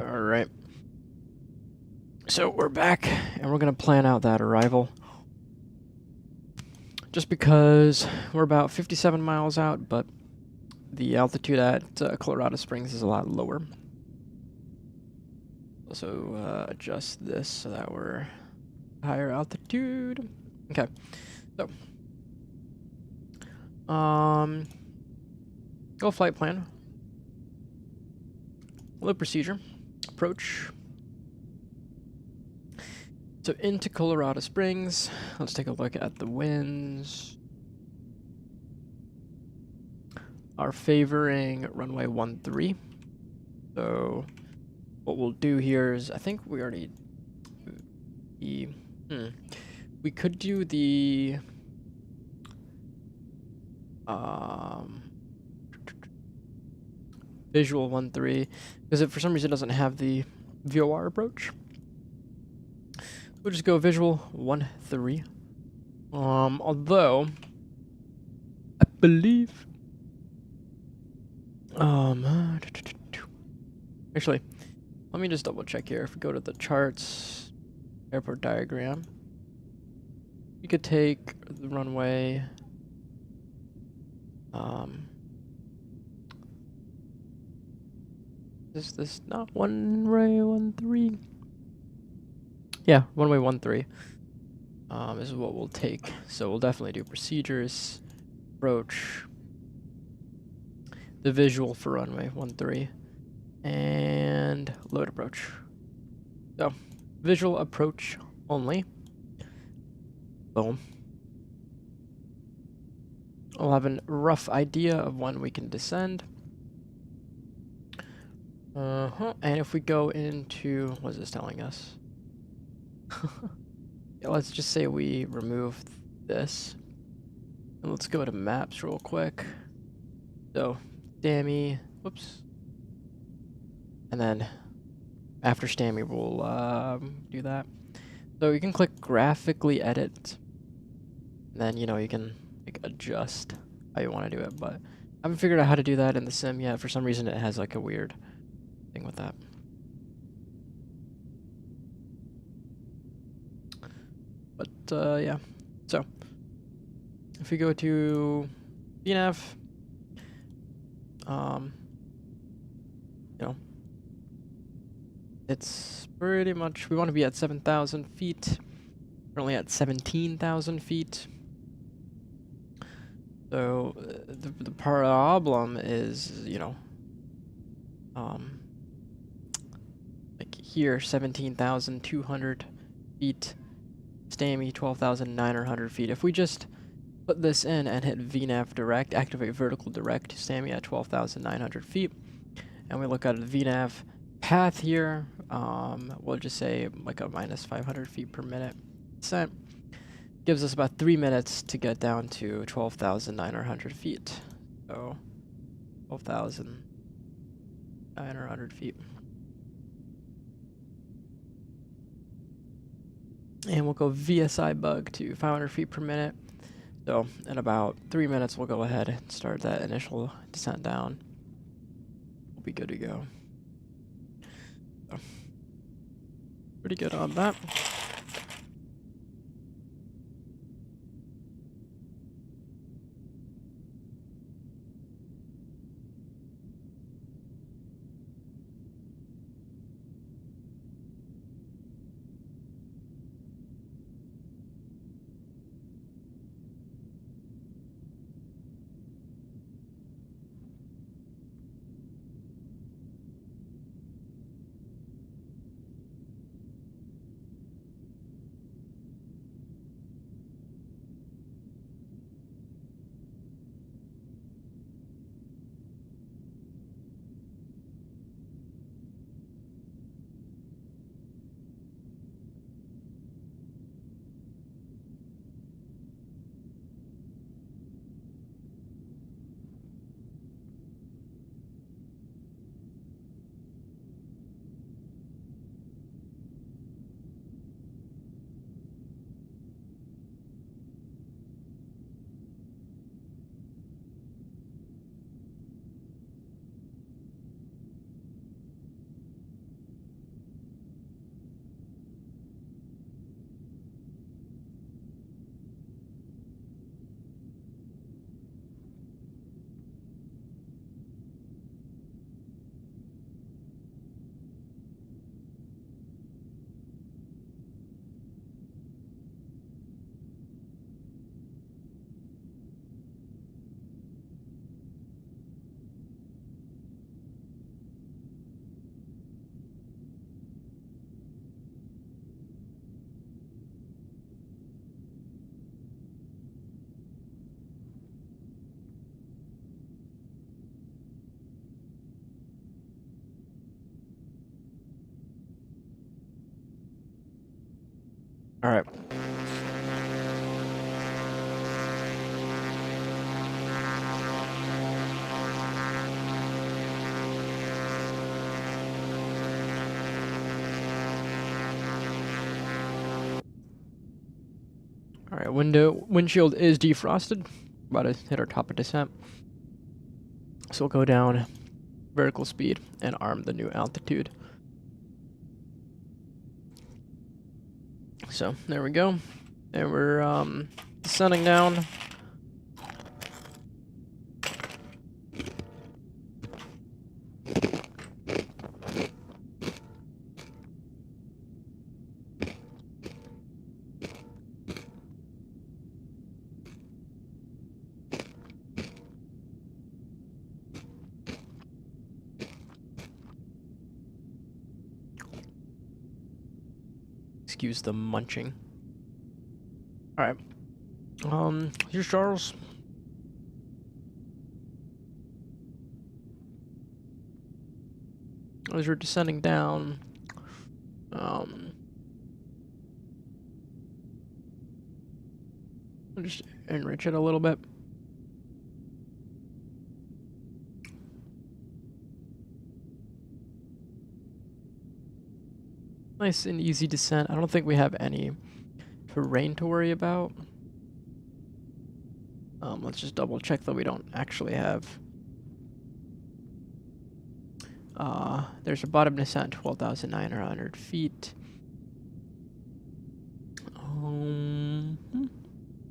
All right. So we're back, and we're going to plan out that arrival. Just because we're about 57 miles out, but the altitude at Colorado Springs is a lot lower. Also adjust this so that we're higher altitude. Okay. So go flight plan. Load procedure. Approach. So into Colorado Springs, let's take a look at the winds. Are favoring runway 13. So what we'll do here is, I think we already, we could do the, visual 13, because it for some reason doesn't have the VOR approach. We'll just go visual 13. Although I believe actually, let me just double check here. If we go to the charts, airport diagram, we could take the runway is this not runway 13? Yeah, runway 13 is what we'll take. So we'll definitely do procedures, approach, the visual for runway 13, and load approach. So visual approach only. Boom. We'll have a rough idea of when we can descend. And if we go into, what is this telling us? Yeah, let's just say we remove this. And let's go to maps real quick. So, STAMI, whoops. And then after STAMI, we'll do that. So you can click graphically edit. And then, you know, you can like adjust how you want to do it. But I haven't figured out how to do that in the sim yet. For some reason, it has like a weird thing with that. But yeah, so if we go to VNAV, you know, it's pretty much, we want to be at 7,000 feet, currently at 17,000 feet. So the problem is, you know, like here, 17,200 feet, STAMI 12,900 feet. If we just put this in and hit VNAV direct, activate vertical direct, STAMI at 12,900 feet, and we look at the VNAV path here, we'll just say like a minus 500 feet per minute descent. Gives us about 3 minutes to get down to 12,900 feet. So 12,900 feet. And we'll go VSI bug to 500 feet per minute. So in about 3 minutes, we'll go ahead and start that initial descent down. We'll be good to go. So, pretty good on that. All right. All right, windshield is defrosted. About to hit our top of descent. So we'll go down vertical speed and arm the new altitude. So there we go. And we're descending down. Excuse the munching. All right. Here's Charles. As we're descending down, I'll just enrich it a little bit. Nice and easy descent. I don't think we have any terrain to worry about. Let's just double check that we don't actually have. There's a bottom descent, 12,900 feet.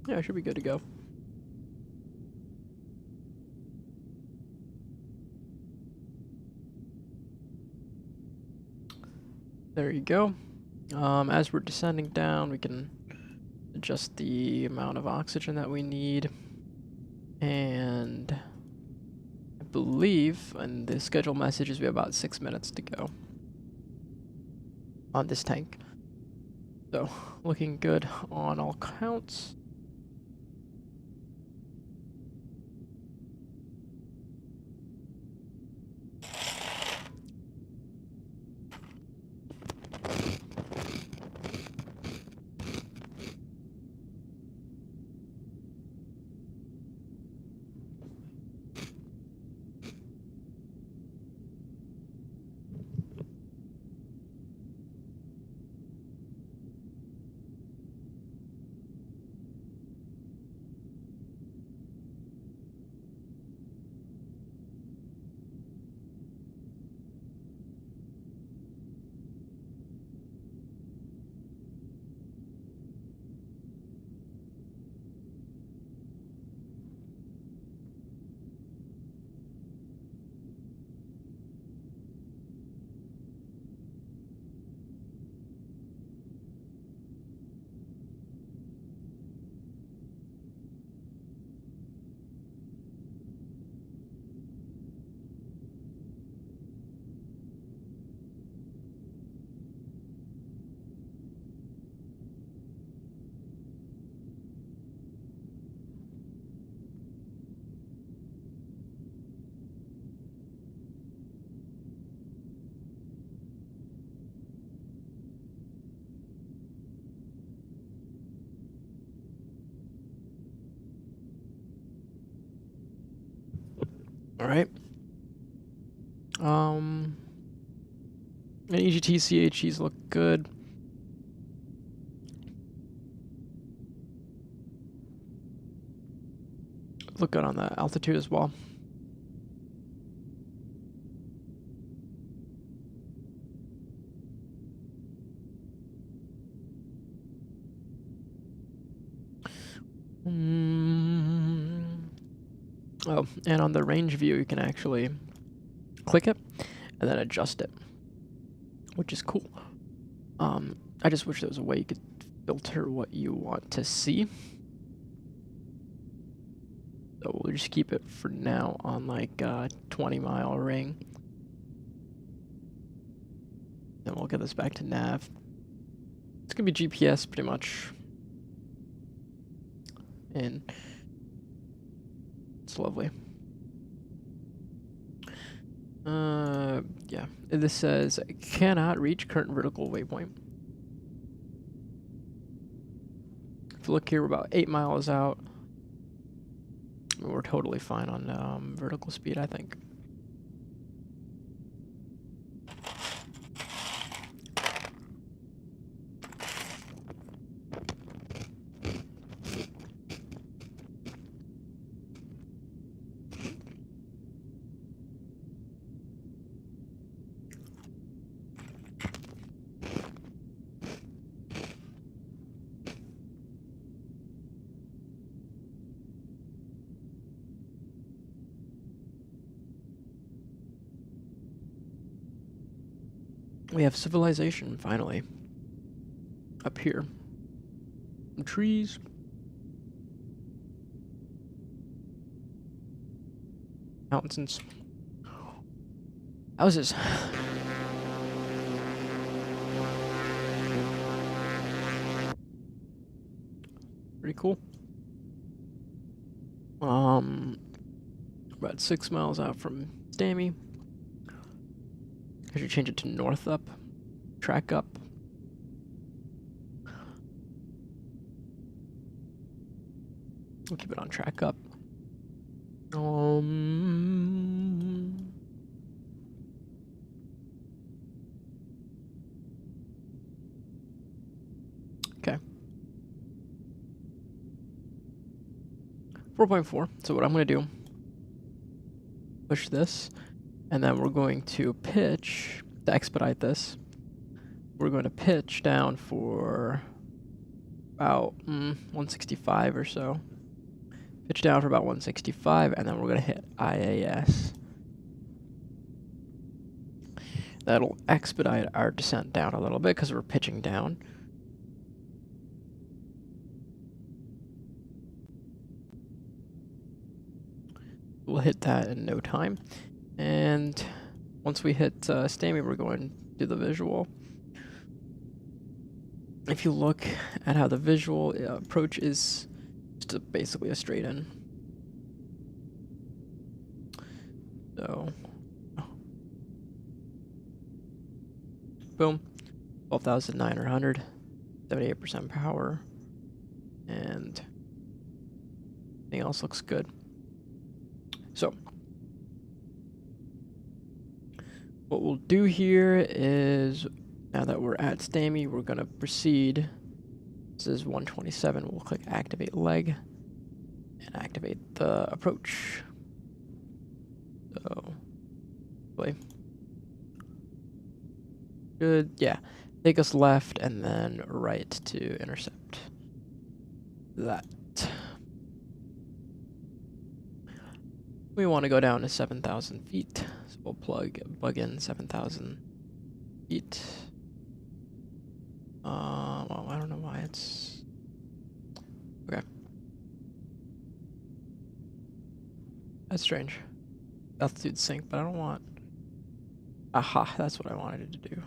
Yeah, should be good to go. There you go. As we're descending down, we can adjust the amount of oxygen that we need. And I believe in the schedule messages we have about 6 minutes to go on this tank. So, looking good on all counts. All right. And EGT CHEs look good. Look good on the altitude as well. Oh, and on the range view, you can actually click it and then adjust it, which is cool. I just wish there was a way you could filter what you want to see. So we'll just keep it for now on like a 20-mile ring. Then we'll get this back to nav. It's gonna be GPS pretty much. And it's lovely. Yeah. This says cannot reach current vertical waypoint. If you look here, we're about 8 miles out. We're totally fine on vertical speed, I think. We have civilization, finally. Up here. Some trees. Mountains. Houses. Pretty cool. About 6 miles out from Stammy. I should change it to north up. Track up. We'll keep it on track up. Okay. 4.4. So what I'm going to do, push this, and then we're going to pitch, to expedite this, we're going to pitch down for about 165 or so. Pitch down for about 165, and then we're going to hit IAS. That'll expedite our descent down a little bit because we're pitching down. We'll hit that in no time. And once we hit Stammy, we're going to do the visual. If you look at how the visual approach is just basically a straight in. So, boom, 12,900, 78% power, and everything else looks good. So, what we'll do here is, now that we're at Stammy, we're going to proceed. This is 127. We'll click activate leg and activate the approach. So, play. Good. Yeah. Take us left and then right to intercept that. We want to go down to 7,000 feet. So we'll plug in 7,000 feet. Well, I don't know why it's... Okay. That's strange. Altitude sync, but I don't want... Aha, that's what I wanted it to do.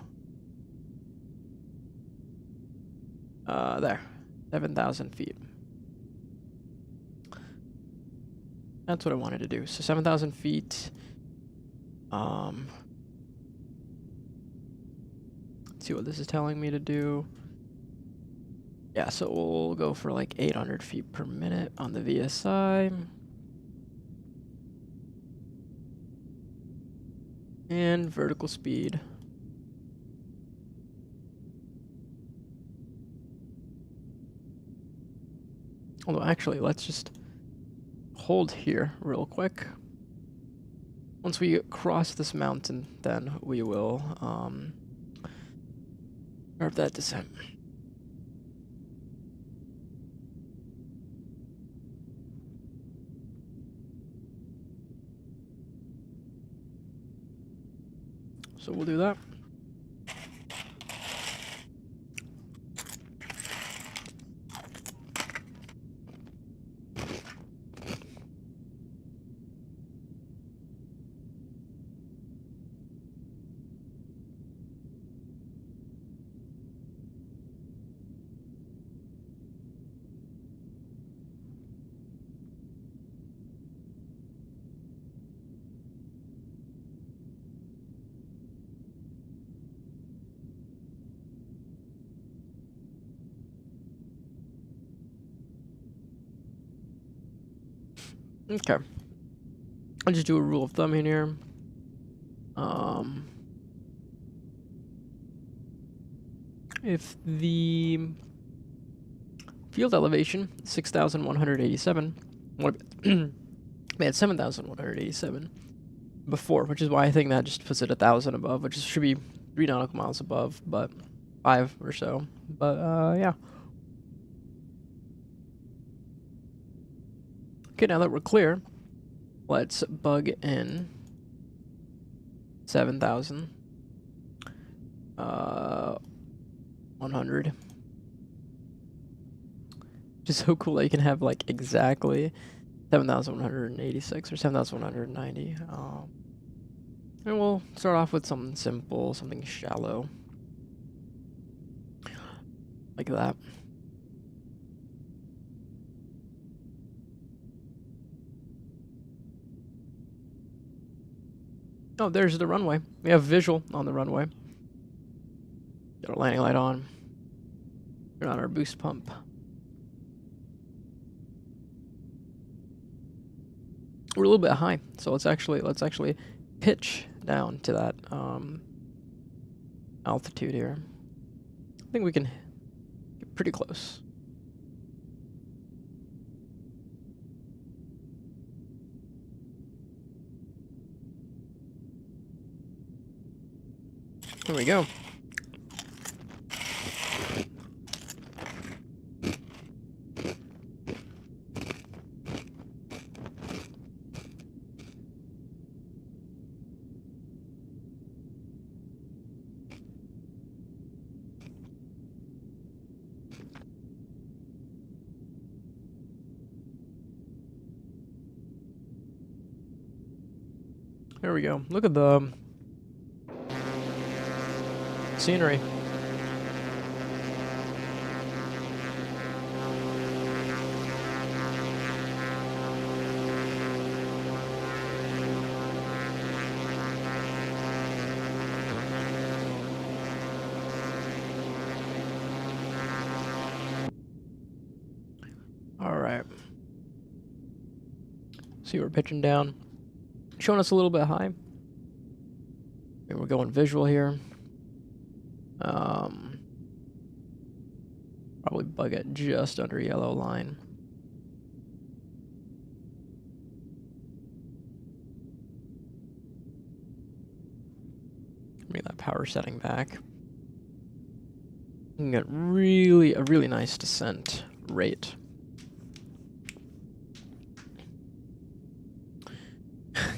There. 7,000 feet. That's what I wanted to do. So 7,000 feet. Let's see what this is telling me to do. Yeah, so we'll go for like 800 feet per minute on the VSI. And vertical speed. Although actually, let's just hold here real quick. Once we cross this mountain, then we will start that descent. So we'll do that. Okay. I'll just do a rule of thumb in here. If the field elevation 6,187, we had 7,187 before, which is why I think that just puts it 1,000 above, which should be 3 nautical miles above, but 5 or so. But yeah. Okay, now that we're clear, let's bug in 7,000. 100. Just so cool that you can have like exactly 7,186 or 7,190. And we'll start off with something simple, something shallow. Like that. Oh, there's the runway. We have visual on the runway. Get our landing light on. Turn on our boost pump. We're a little bit high, so let's actually pitch down to that altitude here. I think we can get pretty close. There we go. There we go. Look at the scenery. All right. See, we're pitching down. Showing us a little bit high. And we're going visual here. Probably bug it just under yellow line. Bring that power setting back. You can get a really nice descent rate.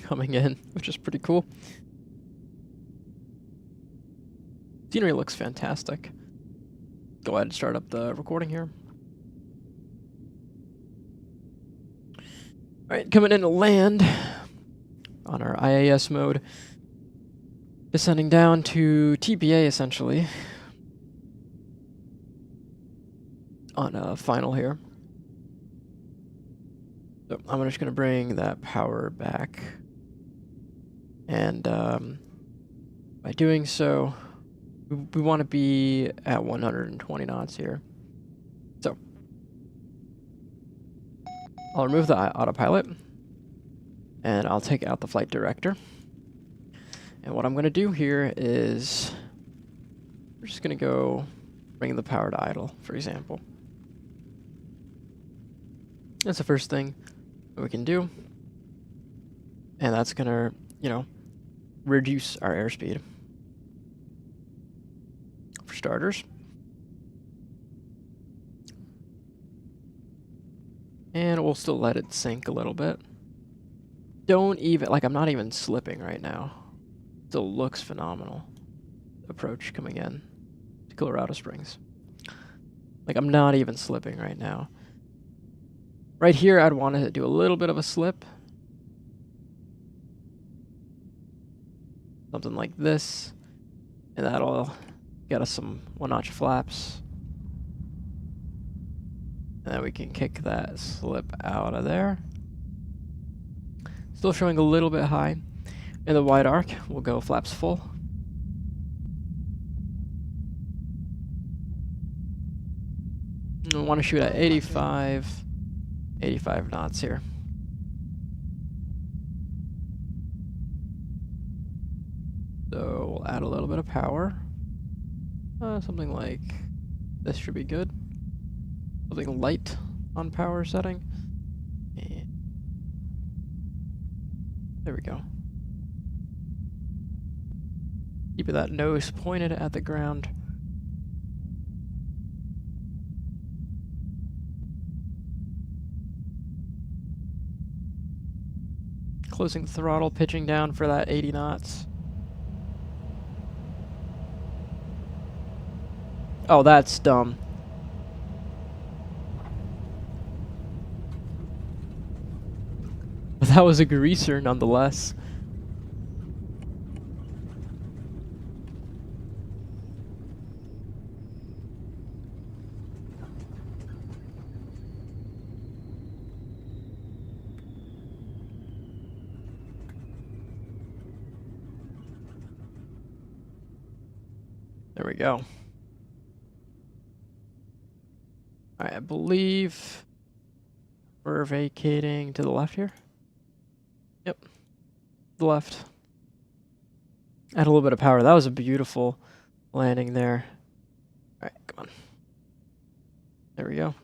Coming in, which is pretty cool. Scenery looks fantastic. Go ahead and start up the recording here. Alright, coming in to land on our IAS mode. Descending down to TPA essentially. On final here. So I'm just going to bring that power back. And by doing so, we want to be at 120 knots here. So I'll remove the autopilot and I'll take out the flight director. And what I'm going to do here is we're just going to go bring the power to idle, for example. That's the first thing that we can do. And that's going to, you know, reduce our airspeed. For starters. And we'll still let it sink a little bit. Don't even, like, I'm not even slipping right now. Still looks phenomenal. Approach coming in to Colorado Springs. Like, I'm not even slipping right now. Right here, I'd want to do a little bit of a slip. Something like this. And that'll get us some one-notch flaps. And then we can kick that slip out of there. Still showing a little bit high. In the wide arc, we'll go flaps full. And we want to shoot at 85 knots here. add a little bit of power. Something like this should be good. Something light on power setting. And there we go. Keep that nose pointed at the ground. Closing the throttle, pitching down for that 80 knots. Oh, that's dumb. But that was a greaser nonetheless. There we go. Alright, I believe we're vacating to the left here. Yep, the left. Add a little bit of power. That was a beautiful landing there. Alright, come on. There we go.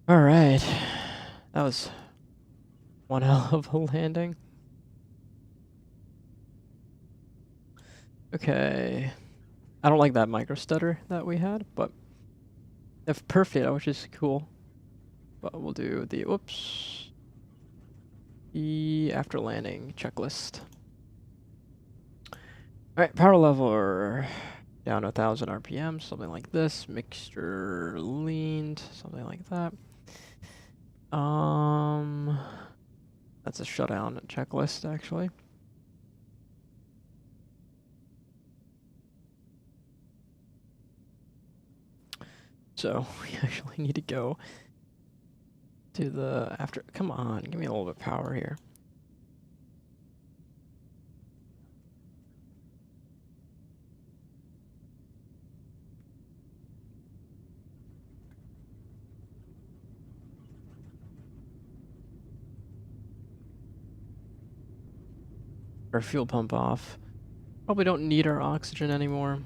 Alright. That was one hell of a landing. Okay. I don't like that micro stutter that we had, but if perfect, which is cool. But we'll do the whoops. The after landing checklist. Alright, power level down 1,000 RPM, something like this. Mixture leaned, something like that. That's a shutdown checklist actually. So we actually need to go to the after. Come on, give me a little bit of power here. Our fuel pump off. Probably don't need our oxygen anymore.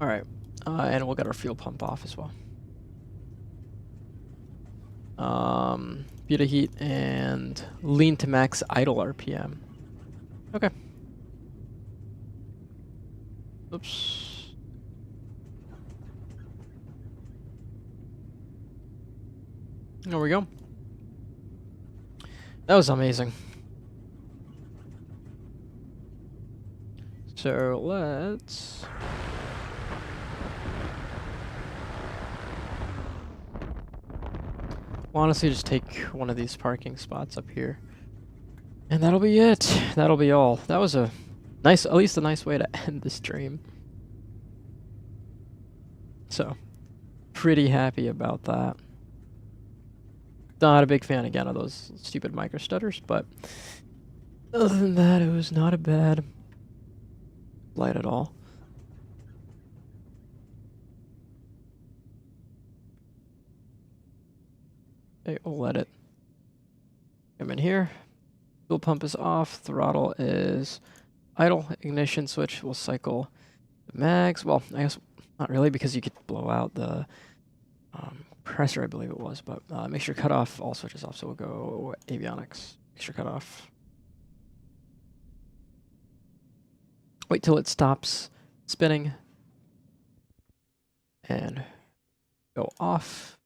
Alright, and we'll get our fuel pump off as well. Beta heat and lean to max idle RPM. Okay. Oops. There we go. That was amazing. So let's... We'll honestly just take one of these parking spots up here. And that'll be it. That'll be all. That was a nice, at least a nice way to end the stream. So, pretty happy about that. Not a big fan again of those stupid micro stutters, but other than that, it was not a bad flight at all. Okay, we'll let it come in here. Fuel pump is off. Throttle is idle. Ignition switch will cycle the mags. Well, I guess not really because you could blow out the compressor, I believe it was. But make sure cut off all switches off. So we'll go avionics. Make sure cut off. Wait till it stops spinning. And go off.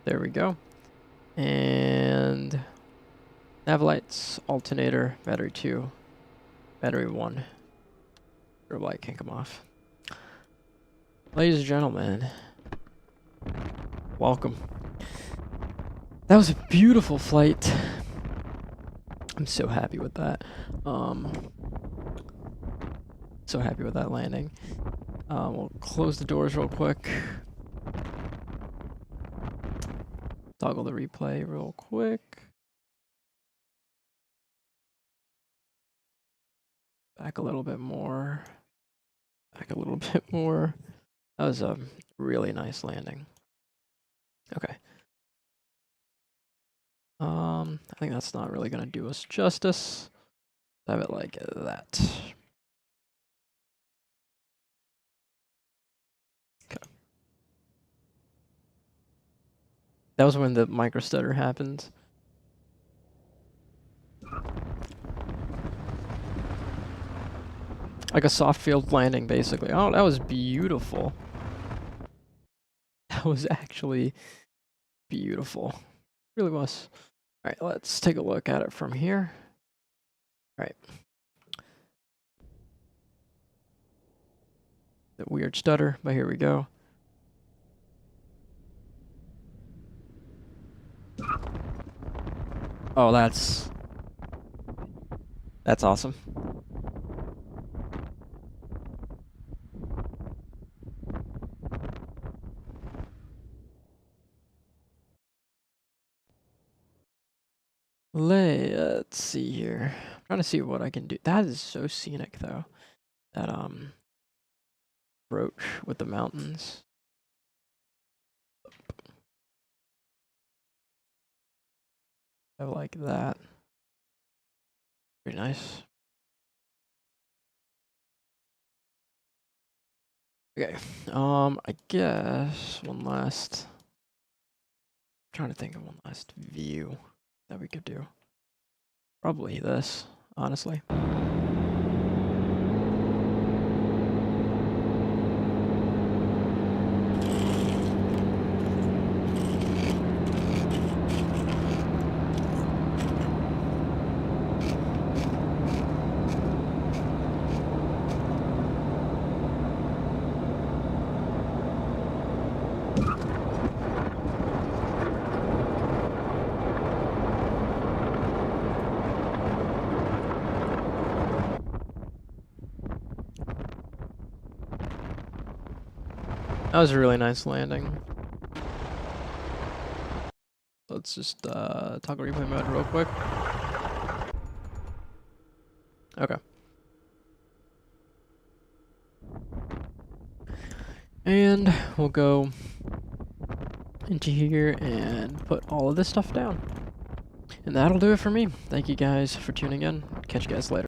There we go. And nav lights, alternator, battery 2, battery 1. Strobe light can't come off. Ladies and gentlemen, welcome. That was a beautiful flight. I'm so happy with that. So happy with that landing. We'll close the doors real quick. Toggle the replay real quick. Back a little bit more. Back a little bit more. That was a really nice landing. Okay. I think that's not really gonna do us justice. Have it like that. Okay. That was when the micro stutter happened. Like a soft field landing, basically. Oh, that was beautiful. That was actually beautiful. It really was. All right, let's take a look at it from here. All right. The weird stutter, but here we go. Oh, that's awesome. Let's see here. I'm trying to see what I can do. That is so scenic, though. That approach with the mountains. I like that. Very nice. Okay. I guess one last. I'm trying to think of one last view that we could do. Probably this, honestly. That was a really nice landing. Let's just toggle replay mode real quick. Okay. And we'll go into here and put all of this stuff down. And that'll do it for me. Thank you guys for tuning in. Catch you guys later.